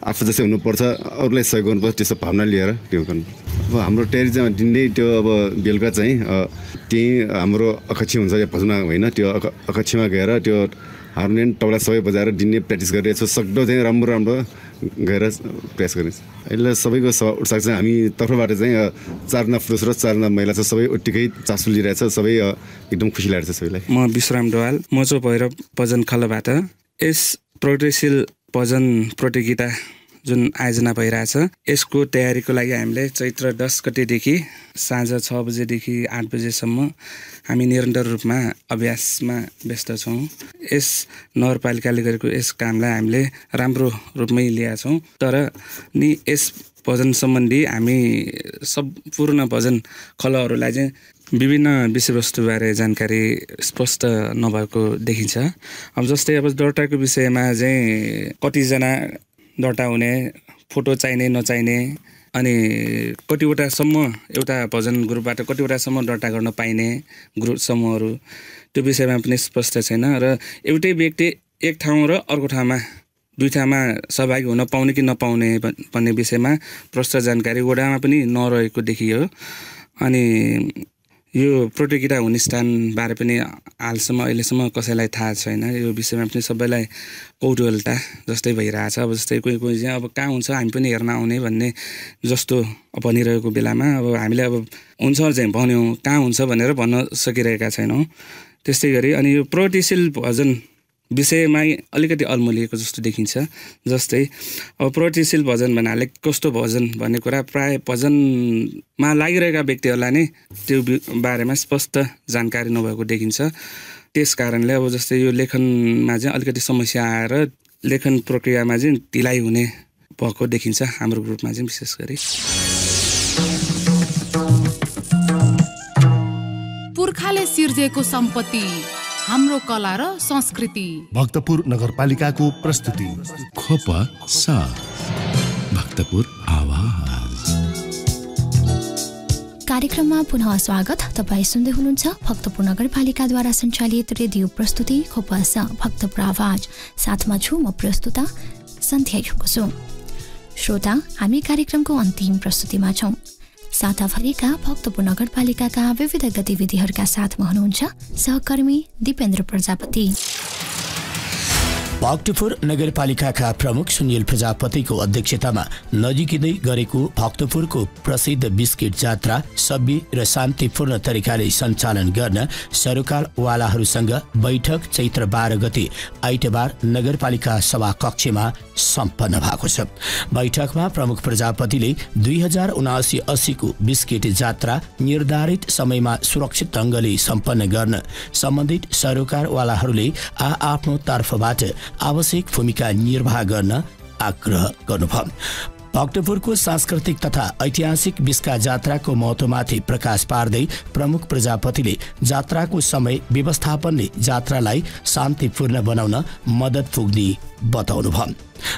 आफू जस्तै हुनुपर्छ, अरूलाई सहयोग गर्नुपर्छ, त्यस्तो भावना लिएर त्यो गर्नु। अब हाम्रो तयारी चाहिँ दिनै त्यो अब बेलुका चाहिँ त्यहीँ हाम्रो अकक्षी हुन्छ यो भजनमा होइन, त्यो अकक्षीमा गएर त्यो हार्मोनियम तबला सबै बजाएर दिनै प्र्याक्टिस गरिरहेको छु। सक्दो चाहिँ राम्रो गएर प्रयास गरिन्छ। अहिले सबैको उत्साह चाहिँ हामी तर्फबाट चाहिँ 4 जना पुरुष र 4 जना महिला छ, सबै उत्तिकै चासो लिइरहेछ। सबै एकदम खुसी लागेको छ सबैलाई। म विश्राम डवाल, मोचो भैरव भजन खलबाट यस प्रगतिशील भजन प्रतियोगिता जुन आयोजना भइरहेछ यसको तयारीको लागि हामीले चैत्र 10 गतेदेखि साँझ 6 बजेदेखि 8 बजेसम्म हामी निरन्तर रूपमा अभ्यासमा व्यस्त छौँ। यस नगरपालिकाले गरेको यस कामलाई हामीले राम्रो रूपमै लिएका छौँ। तर नि यस भजन सम्बन्धी हामी सम्पूर्ण भजन खलहरूलाई चाहिँ विभिन्न विषयवस्तुबारे जानकारी स्पष्ट नभएको देखिन्छ। अब जस्तै अब दर्ताको विषयमा चाहिँ कतिजना दर्ता हुने, फोटो चाहिने नचाहिने, अनि कतिवटासम्म एउटा भजन ग्रुपबाट कतिवटासम्म दर्ता गर्न पाइने ग्रुप समूहहरू, त्यो विषयमा पनि स्पष्ट छैन। र एउटै व्यक्ति एक ठाउँ र अर्को ठाउँमा दुई ठाउँमा सहभागी हुन पाउने कि नपाउने भन्ने विषयमा प्रष्ट जानकारी वडामा पनि नरहेको देखियो। अनि यो प्रतियोगिता हुने स्थानबारे पनि अहिलेसम्म कसैलाई थाहा छैन। यो विषयमा पनि सबैलाई कौतूहलता जस्तै भइरहेछ। अब जस्तै कोही चाहिँ अब कहाँ हुन्छ हामी पनि हेर्न आउने भन्ने जस्तो भनिरहेको बेलामा अब हामीले अब हुन्छ चाहिँ भन्यौँ, कहाँ हुन्छ भनेर भन्न सकिरहेका छैनौँ। त्यस्तै गरी अनि यो प्रगतिशील भजन विषयमा अलिकति अल्मलिएको जस्तो देखिन्छ। जस्तै अब प्रगतिशील भजन भन्नाले कस्तो भजन भन्ने कुरा प्राय भजनमा लागिरहेका व्यक्तिहरूलाई नै त्यो बारेमा स्पष्ट जानकारी नभएको देखिन्छ। त्यस कारणले अब जस्तै यो लेखनमा चाहिँ अलिकति समस्या आएर लेखन प्रक्रियामा चाहिँ ढिलाइ हुने भएको देखिन्छ हाम्रो ग्रुपमा चाहिँ विशेष गरी। पुर्खाले सिर्जेको सम्पत्ति हाम्रो कला र संस्कृति। भक्तपुर नगरपालिकाको प्रस्तुति खोप साथ भक्तपुर आवाज। कार्यक्रममा पुनः स्वागत। तपाईँ सुन्दै हुनुहुन्छ भक्तपुर नगरपालिकाद्वारा सञ्चालित रेडियो प्रस्तुति खोपसा भक्तपुर आवाज। साथमा छु म प्रस्तुता सन्ध्या छु। श्रोता, हामी कार्यक्रमको अन्तिम प्रस्तुतिमा छौँ। साताभरिका भक्तपुर नगरपालिकाका विविध गतिविधिहरूका साथमा हुनुहुन्छ सहकर्मी दिपेन्द्र प्रजापति। भक्तपुर नगरपालिकाका प्रमुख सुनिल प्रजापतिको अध्यक्षतामा नजिकै गरेको भक्तपुरको प्रसिद्ध बिस्किट जात्रा सभ्य र शान्तिपूर्ण तरिकाले सञ्चालन गर्न सरोकारवालाहरूसँग बैठक चैत्र 12 गते आइतबार नगरपालिका सभा कक्षमा सम्पन्न भएको छ। बैठकमा प्रमुख प्रजापतिले 2079-80 को बिस्किट जात्रा निर्धारित समयमा सुरक्षित ढङ्गले सम्पन्न गर्न सम्बन्धित सरोकारवालाहरूले आफ्नो तर्फबाट आवश्यक भूमिका निर्वाह गर्न आग्रह गर्नुभयो। भक्तपुरको सांस्कृतिक तथा ऐतिहासिक बिस्का जात्राको महत्त्वमाथि प्रकाश पार्दै प्रमुख प्रजापतिले जात्राको समय व्यवस्थापनले जात्रालाई शान्तिपूर्ण बनाउन मद्दत पुग्ने बताउनुभयो।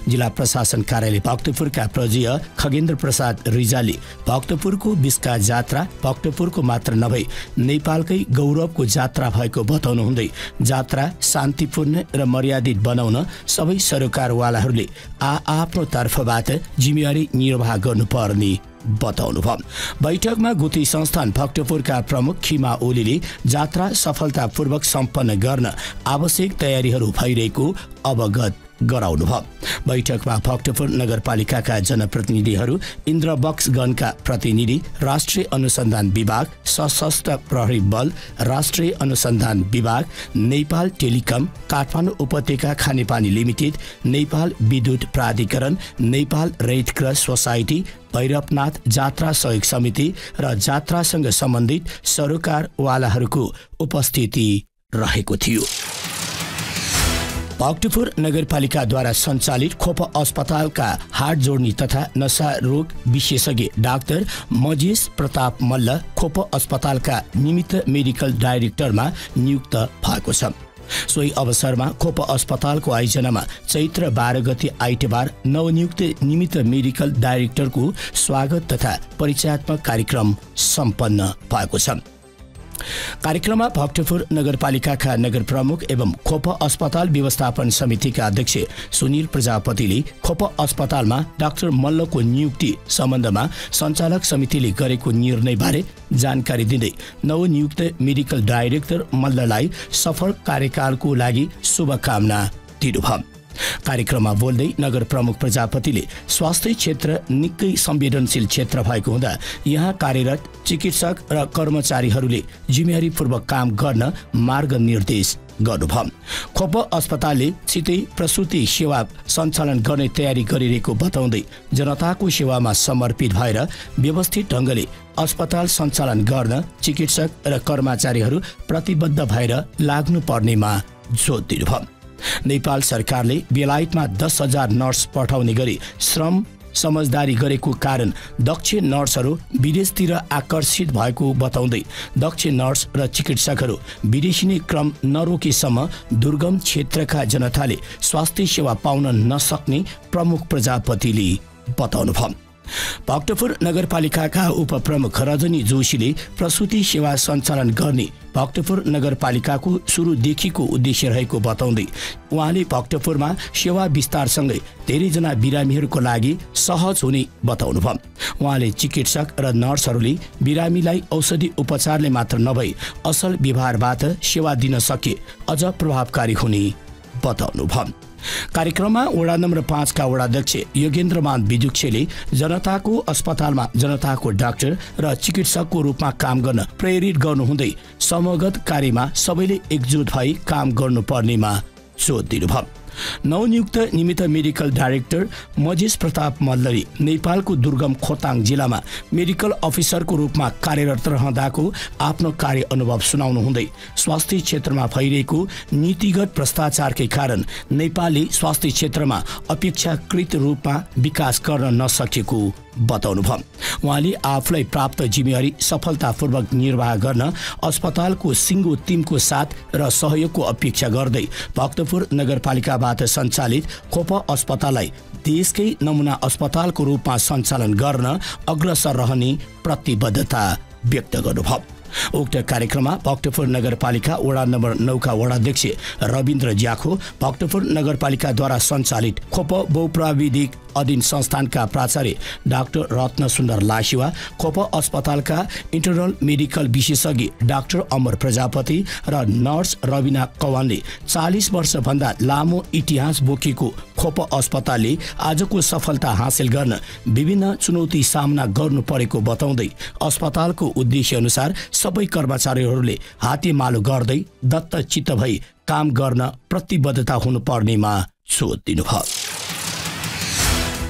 जिल्ला प्रशासन कार्यालय भक्तपुरका प्रजीय खगेन्द्र प्रसाद रिजालले भक्तपुरको बिस्का जात्रा भक्तपुरको मात्र नभई नेपालकै गौरवको जात्रा भएको बताउनुहुँदै जात्रा शान्तिपूर्ण र मर्यादित बनाउन सबै सरोकारवालाहरूले आफ्नो तर्फबाट जिम्मेवारी निर्वाह गर्नुपर्ने बताउनुभयो। बैठकमा गुठी संस्थान भक्तपुरका प्रमुख खिमा ओलीले जात्रा सफलतापूर्वक सम्पन्न गर्न आवश्यक तयारीहरू भइरहेको अवगत गराउनुभयो। बैठकमा भक्तपुर नगरपालिकाका जनप्रतिनिधिहरू, इन्द्रबक्सगणका प्रतिनिधि, राष्ट्रिय अनुसन्धान विभाग, सशस्त्र प्रहरी बल, राष्ट्रिय अनुसन्धान विभाग, नेपाल टेलिकम, काठमाडौँ उपत्यका खानेपानी लिमिटेड, नेपाल विद्युत प्राधिकरण, Nepal red cross society, Bhairavnath जात्रा सहयोग समिति र जात्रासँग सम्बन्धित सरोकारवालाहरूको उपस्थिति रहेको थियो। भक्तपुर नगरपालिकाद्वारा सञ्चालित खोप अस्पतालका हाड जोड्ने तथा नशा रोग विशेषज्ञ डाक्टर मजेश प्रताप मल्ल खोप अस्पतालका निमित्त मेडिकल डाइरेक्टरमा नियुक्त भएको छ। सोही अवसरमा खोप अस्पतालको आयोजनामा चैत्र 12 गते आइतबार नवनियुक्त निमित्त मेडिकल डाइरेक्टरको स्वागत तथा परिचयात्मक कार्यक्रम सम्पन्न भएको छ। कार्यक्रममा भक्तपुर नगरपालिकाका नगर प्रमुख एवं खोप अस्पताल व्यवस्थापन समितिका अध्यक्ष सुनिल प्रजापतिले खोप अस्पतालमा डाक्टर मल्लको नियुक्ति सम्बन्धमा सञ्चालक समितिले गरेको निर्णयबारे जानकारी दिँदै नवनियुक्त मेडिकल डाइरेक्टर मल्ललाई सफल कार्यकालको लागि शुभकामना दिनुभयो। कार्यक्रममा बोल्दै नगर प्रमुख प्रजापतिले स्वास्थ्य क्षेत्र निकै संवेदनशील क्षेत्र भएको हुँदा यहाँ कार्यरत चिकित्सक र कर्मचारीहरूले जिम्मेवारीपूर्वक काम गर्न मार्गनिर्देश गर्नुभयो। खोप अस्पतालले छिटै प्रसुति सेवा सञ्चालन गर्ने तयारी गरिरहेको बताउँदै जनताको सेवामा समर्पित भएर व्यवस्थित ढङ्गले अस्पताल सञ्चालन गर्न चिकित्सक र कर्मचारीहरू प्रतिबद्ध भएर लाग्नुपर्नेमा जोड दिनुभयो। नेपाल सरकारले बेलायतमा 10,000 नर्स पठाउने गरी श्रम समझदारी गरेको कारण दक्ष नर्सहरू विदेशतिर आकर्षित भएको बताउँदै दक्ष नर्स र चिकित्सकहरू विदेशिने क्रम नरोकेसम्म दुर्गम क्षेत्रका जनताले स्वास्थ्य सेवा पाउन नसक्ने प्रमुख प्रजापतिले बताउनुभयो। भक्तपुर नगरपालिकाका उपप्रमुख रजनी जोशीले प्रसुति सेवा सञ्चालन गर्ने भक्तपुर नगरपालिकाको सुरुदेखिको उद्देश्य रहेको बताउँदै उहाँले भक्तपुरमा सेवा विस्तारसँगै धेरैजना बिरामीहरूको लागि सहज हुने बताउनुभयो। उहाँले चिकित्सक र नर्सहरूले बिरामीलाई औषधि उपचारले मात्र नभई असल व्यवहारबाट सेवा दिन सके अझ प्रभावकारी हुने बताउनुभयो। कार्यक्रममा वडा नम्बर 5 का वडाध्यक्ष योगेन्द्रमान विजुक्षले जनताको अस्पतालमा जनताको डाक्टर र चिकित्सकको रूपमा काम गर्न प्रेरित गर्नुहुँदै समूहगत कार्यमा सबैले एकजुट भई काम गर्नुपर्नेमा जोड दिनुभयो। नवनियुक्त निमित्त मेडिकल डाइरेक्टर मजेश प्रताप मल्लले नेपालको दुर्गम खोटाङ जिल्लामा मेडिकल अफिसरको रूपमा कार्यरत रहँदाको आफ्नो कार्य अनुभव सुनाउनु हुँदै स्वास्थ्य क्षेत्रमा भइरहेको नीतिगत भ्रष्टाचारकै कारण नेपालले स्वास्थ्य क्षेत्रमा अपेक्षाकृत रूपमा विकास गर्न नसकेको बताउनुभयो। उहाँले आफूलाई प्राप्त जिम्मेवारी सफलतापूर्वक निर्वाह गर्न अस्पतालको सिङ्गो टिमको साथ र सहयोगको अपेक्षा गर्दै भक्तपुर नगरपालिकाबाट सञ्चालित खोप अस्पताललाई देशकै नमुना अस्पतालको रूपमा सञ्चालन गर्न अग्रसर रहने प्रतिबद्धता व्यक्त गर्नुभयो। उक्त कार्यक्रममा भक्तपुर नगरपालिका वडा नम्बर 9 का वडाध्यक्ष रविन्द्र ज्याखो, भक्तपुर नगरपालिकाद्वारा सञ्चालित खोप बहुप्राविधिक अधीन संस्थानका प्राचार्य डाक्टर रत्न सुन्दर लासिवा, खोप अस्पतालका इन्टरनल मेडिकल विशेषज्ञ डाक्टर अमर प्रजापति र नर्स रविना कवानले 40 वर्षभन्दा लामो इतिहास बोकेको खोप अस्पतालले आजको सफलता हासिल गर्न विभिन्न चुनौती सामना गर्नु परेको बताउँदै अस्पतालको उद्देश्य अनुसार सबै कर्मचारीहरूले हातेमालो गर्दै दत्तचित्त भई काम गर्न प्रतिबद्धता हुनुपर्नेमा जोड दिनुभयो।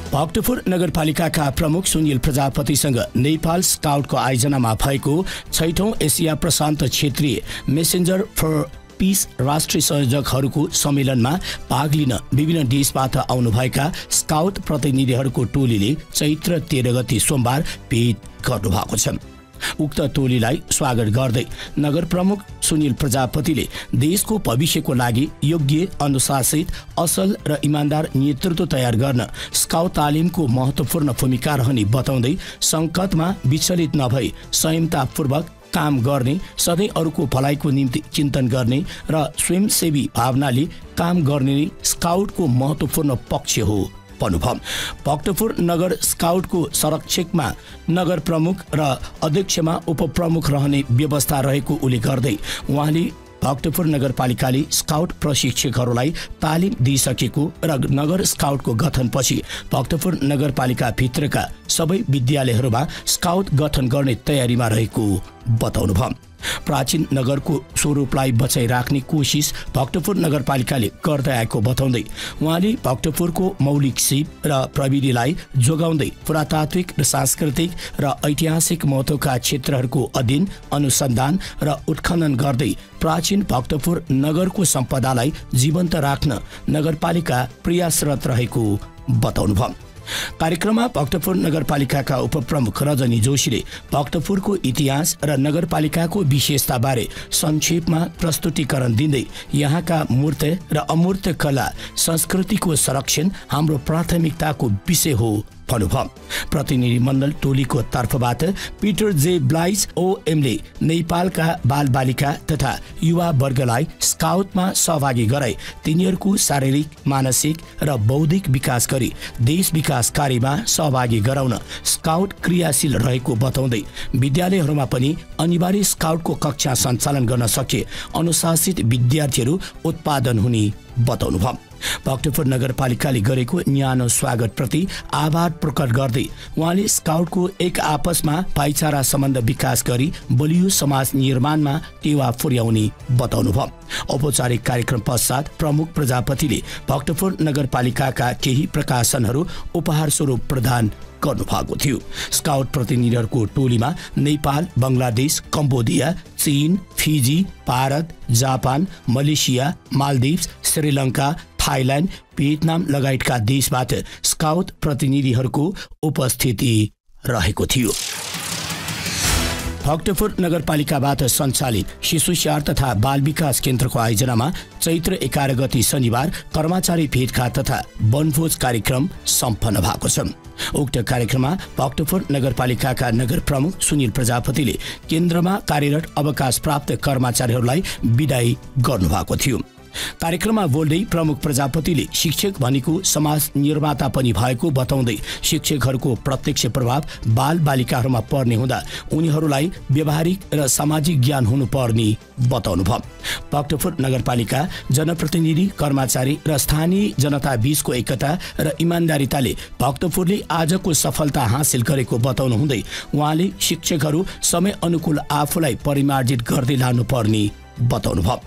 भक्तपुर नगरपालिकाका प्रमुख सुनिल प्रजापतिसँग नेपाल स्काउटको आयोजनामा भएको 6औं एसिया प्रशान्त क्षेत्रीय मेसेन्जर फर पीस राष्ट्रिय संयोजकहरूको सम्मेलनमा भाग लिन विभिन्न देशबाट आउनुभएका स्काउट प्रतिनिधिहरूको टोलीले चैत्र 13 गते सोमबार भेट गर्नुभएको छ। उक्त टोलीलाई स्वागत गर्दै नगर प्रमुख सुनिल प्रजापतिले देशको भविष्यको लागि योग्य, अनुशासित, असल र इमान्दार नेतृत्व तयार गर्न स्काउट तालिमको महत्त्वपूर्ण भूमिका रहने बताउँदै सङ्कटमा विचलित नभई संयमतापूर्वक काम गर्ने, सधैँ अरूको भलाइको निम्ति चिन्तन गर्ने र स्वयंसेवी भावनाले काम गर्ने स्काउटको महत्त्वपूर्ण पक्ष हो भन्नुभयो। भक्तपुर नगर स्काउटको संरक्षकमा नगर प्रमुख र अध्यक्षमा उपप्रमुख रहने व्यवस्था रहेको उल्लेख गर्दै उहाँले भक्तपुर नगरपालिकाले स्काउट प्रशिक्षकहरूलाई तालिम दिइसकेको र नगर स्काउटको गठनपछि भक्तपुर नगरपालिका भित्रका सबै विद्यालयहरूमा स्काउट गठन गर्ने तयारीमा रहेको बताउनुभयो। प्राचीन नगरको स्वरूपलाई बचाइराख्ने कोसिस भक्तपुर नगरपालिकाले गर्दै आएको बताउँदै उहाँले भक्तपुरको मौलिक सिप र प्रविधिलाई जोगाउँदै पुरातात्विक र सांस्कृतिक र ऐतिहासिक महत्त्वका क्षेत्रहरूको अध्ययन, अनुसन्धान र उत्खनन गर्दै प्राचीन भक्तपुर नगरको सम्पदालाई जीवन्त राख्न नगरपालिका प्रयासरत रहेको बताउनुभयो। कार्यक्रममा भक्तपुर नगरपालिकाका उपप्रमुख रजनी जोशीले भक्तपुरको इतिहास र नगरपालिकाको विशेषता बारे संक्षेपमा प्रस्तुतिकरण दिँदै यहाँका मूर्त र अमूर्त कला संस्कृतिको संरक्षण हाम्रो प्राथमिकताको विषय हो भन्नुभयो। प्रतिनिधि मण्डल टोलीको तर्फबाट पिटर जे ब्लाइज ओएमले नेपालका बालबालिका तथा युवा वर्गलाई स्काउटमा सहभागी गराई तिनीहरूको शारीरिक, मानसिक र बौद्धिक विकास गरी देश विकास कार्यमा सहभागी गराउन स्काउट क्रियाशील रहेको बताउँदै विद्यालयहरूमा पनि अनिवार्य स्काउटको कक्षा सञ्चालन गर्न सके अनुशासित विद्यार्थीहरू उत्पादन हुने बताउनुभयो। भक्तपुर नगरपालिकाले गरेको न्यानो स्वागतप्रति आभार प्रकट गर्दै उहाँले स्काउटको एक आपसमा भाइचारा सम्बन्ध विकास गरी बलियो समाज निर्माणमा टेवा पुर्याउने बताउनुभयो। औपचारिक कार्यक्रम पश्चात प्रमुख प्रजापतिले भक्तपुर नगरपालिकाका केही प्रकाशनहरू उपहार स्वरूप प्रदान गर्नुभएको थियो। स्काउट प्रतिनिधिहरूको टोलीमा नेपाल, बङ्गलादेश, कम्बोडिया, चीन, fizzy, Bharat, Japan, Malaysia, Maldives, Sri Lanka, Thailand, Vietnam लगायतका देशबाट स्काउट प्रतिनिधिहरूको उपस्थिति रहेको थियो। भक्तपुर नगरपालिकाबाट सञ्चालित शिशु स्याहार तथा बाल विकास केन्द्रको आयोजनामा चैत्र 11 गते शनिबार कर्मचारी भेटघाट तथा वनभोज कार्यक्रम सम्पन्न भएको छ। उक्त कार्यक्रममा भक्तपुर नगरपालिकाका नगर प्रमुख सुनिल प्रजापतिले केन्द्रमा कार्यरत अवकाश प्राप्त कर्मचारीहरूलाई बिदाई गर्नुभएको थियो। कार्यक्रममा बोल्दै प्रमुख प्रजापतिले शिक्षक भनेको समाज निर्माता पनि भएको बताउँदै शिक्षकहरूको प्रत्यक्ष प्रभाव बाल बालिकाहरूमा पर्ने हुँदा उनीहरूलाई व्यावहारिक र सामाजिक ज्ञान हुनुपर्ने बताउनुभयो। भक्तपुर नगरपालिका जनप्रतिनिधि कर्मचारी र स्थानीय जनता बीचको एकता र इमान्दारिताले भक्तपुरले आजको सफलता हासिल गरेको बताउनु हुँदै उहाँले शिक्षकहरू समय अनुकूल आफूलाई परिमार्जित गर्दै लानुपर्ने बताउनुभयो।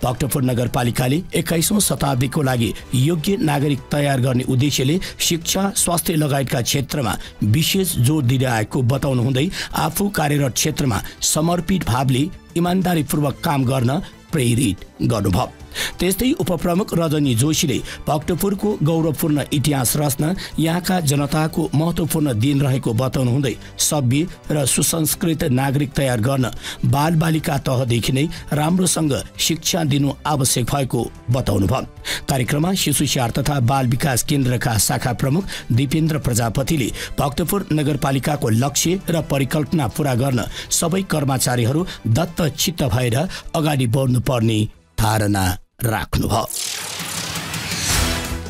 भक्तपुर नगरपालिकाले 21औं शताब्दीको लागि योग्य नागरिक तयार गर्ने उद्देश्यले शिक्षा स्वास्थ्य लगायतका क्षेत्रमा विशेष जोड दिँदै आएको बताउनु हुँदै आफू कार्यरत क्षेत्रमा समर्पित भावले इमान्दारीपूर्वक काम गर्न प्रेरित गर्नुभयो। त्यस्तै उपप्रमुख रजनी जोशीले भक्तपुरको गौरवपूर्ण इतिहास रच्न यहाँका जनताको महत्त्वपूर्ण दिन रहेको बताउनु हुँदै सभ्य र सुसंस्कृत नागरिक तयार गर्न बालबालिका तहदेखि नै राम्रोसँग शिक्षा दिनु आवश्यक भएको बताउनुभयो। कार्यक्रममा शिशु स्याहार तथा बाल विकास केन्द्रका शाखा प्रमुख दिपेन्द्र प्रजापतिले भक्तपुर नगरपालिकाको लक्ष्य र परिकल्पना पूरा गर्न सबै कर्मचारीहरू दत्तचित्त भएर अगाडि बढ्नुपर्ने धारणा राख्नुभयो।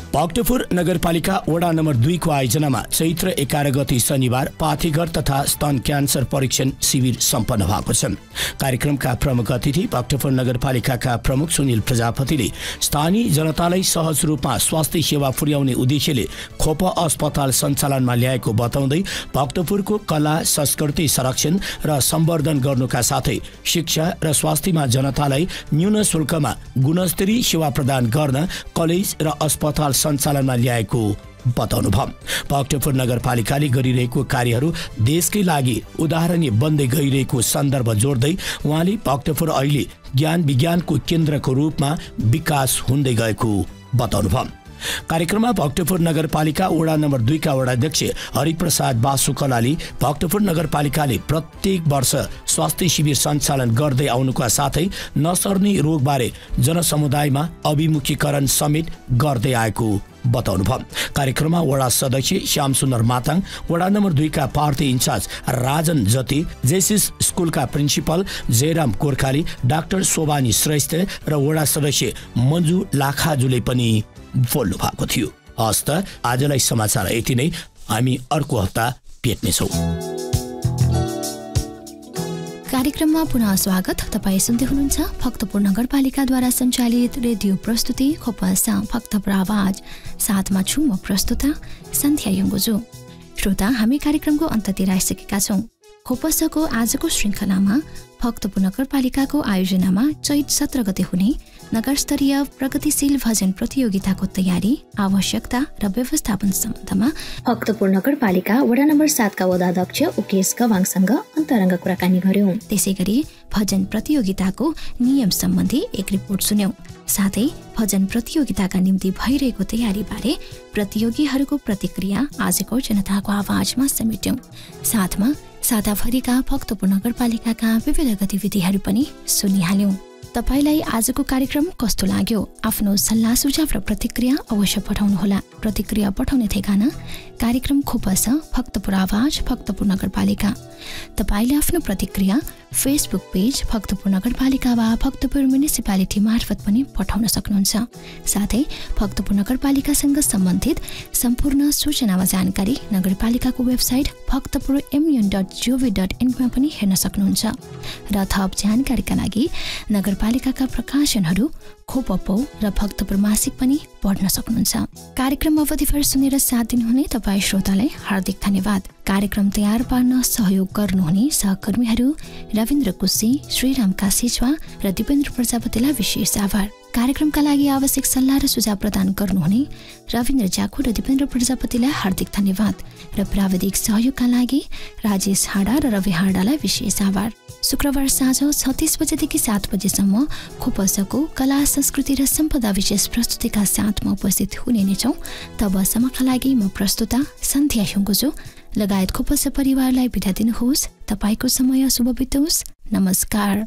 भक्तपुर नगरपालिका वडा नम्बर 2 को आयोजनामा चैत्र 11 गते शनिबार पाथीघर तथा स्तन क्यान्सर परीक्षण शिविर सम्पन्न भएको छ। कार्यक्रमका प्रमुख अतिथि भक्तपुर नगरपालिकाका प्रमुख सुनिल प्रजापतिले स्थानीय जनतालाई सहज रूपमा स्वास्थ्य सेवा पुर्याउने उद्देश्यले खोप अस्पताल सञ्चालनमा ल्याएको बताउँदै भक्तपुरको कला संस्कृति संरक्षण र सम्वर्धन गर्नुका साथै शिक्षा र स्वास्थ्यमा जनतालाई न्यून शुल्कमा गुणस्तरीय सेवा प्रदान गर्न कलेज र अस्पताल सञ्चालनमा ल्याएको बताउनुभयो। भक्तपुर नगरपालिकाले गरिरहेको कार्यहरू देशकै लागि उदाहरणीय बन्दै गइरहेको सन्दर्भ जोड्दै उहाँले भक्तपुर अहिले ज्ञान विज्ञानको केन्द्रको रूपमा विकास हुँदै गएको बताउनुभयो। कार्यक्रममा भक्तपुर नगरपालिका वडा नम्बर 2 का वडाध्यक्ष हरिप्रसाद बासुकलाले भक्तपुर नगरपालिकाले प्रत्येक वर्ष स्वास्थ्य शिविर सञ्चालन गर्दै आउनुका साथै नसर्ने रोगबारे जनसमुदायमा अभिमुखीकरण समेत गर्दै आएको बताउनुभयो। कार्यक्रममा वडा सदस्य श्याम सुन्दर माताङ, वडा नम्बर 2 का पार्टी इन्चार्ज राजन जति, जेसिस स्कुलका प्रिन्सिपल जयराम गोर्खाली, डाक्टर शोभानी श्रेष्ठ र वडा सदस्य मन्जु लाखाजुले पनि बोल्नु भएको थियो। हस्त आजलाई समाचार यति नै, हामी अर्को हप्ता भेट्नेछौँ। कार्यक्रममा पुनः स्वागत। तपाईँ सुन्दै हुनुहुन्छ भक्तपुर नगरपालिकाद्वारा सञ्चालित रेडियो प्रस्तुति खोपसा भक्तपुर आवाज। साथमा छु म प्रस्तुता सन्ध्या यङ्गोजु। श्रोता, हामी कार्यक्रमको अन्त्यतिर आइसकेका छौँ। खोपसाको आजको श्रृङ्खलामा भक्तपुर नगरपालिकाको आयोजनामा चैत 17 गते हुने नगरस्तरीय प्रगतिशील भजन प्रतियोगिताको तयारी, आवश्यकता र व्यवस्थापन सम्बन्धमा भक्तपुर नगरपालिका वडा नम्बर 7 का वडाध्यक्ष उकेश गवाङसँग अन्तरङ्ग कुराकानी गर्यौं। त्यसैगरी भजन प्रतियोगिताको नियम सम्बन्धी एक रिपोर्ट सुन्यौं। साथै भजन प्रतियोगिताका निम्ति भइरहेको तयारी बारे प्रतियोगीहरूको प्रतिक्रिया आजको जनताको आवाजमा समेट्यौं। साथमा साताभरिका भक्तपुर नगरपालिकाका विविध गतिविधिहरू पनि सुनिहाल्यौं। तपाईलाई आजको कार्यक्रम कस्तो लाग्यो? आफ्नो सल्लाह सुझाव र प्रतिक्रिया अवश्य पठाउनुहोला। प्रतिक्रिया पठाउने ठेगाना कार्यक्रम खोपसा भक्तपुर आवाज भक्तपुर नगरपालिका। तपाईले आफ्नो प्रतिक्रिया फेसबुक पेज भक्तपुर नगरपालिका वा भक्तपुर म्युनिसिपालिटी मार्फत पनि पठाउन सक्नुहुन्छ। साथै भक्तपुर नगरपालिकासँग सम्बन्धित सम्पूर्ण सूचना वा जानकारी नगरपालिकाको वेबसाइट bhaktapurimn.gov.in मा पनि हेर्न सक्नुहुन्छ। र थप जानकारीका लागि नगरपालिकाका प्रकाशनहरू खोपपौ र भक्तपुर मासिक पनि पढ्न सक्नुहुन्छ। कार्यक्रम अवधिभर सुनेर साथ दिनुहुने तपाईँ श्रोतालाई हार्दिक धन्यवाद। कार्यक्रम तयार पार्न सहयोग गर्नुहुने सहकर्मीहरू रविन्द्र कुसी, श्रीराम कासेचवा र दिपेन्द्र प्रजापतिलाई विशेष आभार। कार्यक्रमका लागि आवश्यक सल्लाह र सुझाव प्रदान गर्नुहुने रविन्द्र जाखु र दिपेन्द्र प्रजापतिलाई हार्दिक धन्यवाद र प्राविधिक सहयोगका लागि राजेश हाडा र रवि हाडालाई विशेष आभार। शुक्रबार साँझ 36 बजेदेखि 7 बजेसम्म खोपसाको कला संस्कृति र सम्पदा विशेष प्रस्तुतिका साथमा उपस्थित हुने नै छौँ। तबसम्मका लागि म प्रस्तुता सन्ध्या हुङ्गुजु। लगायत खोपसा परिवारलाई बिदा दिनुहोस्। तपाईको समय शुभ बितोस्। नमस्कार।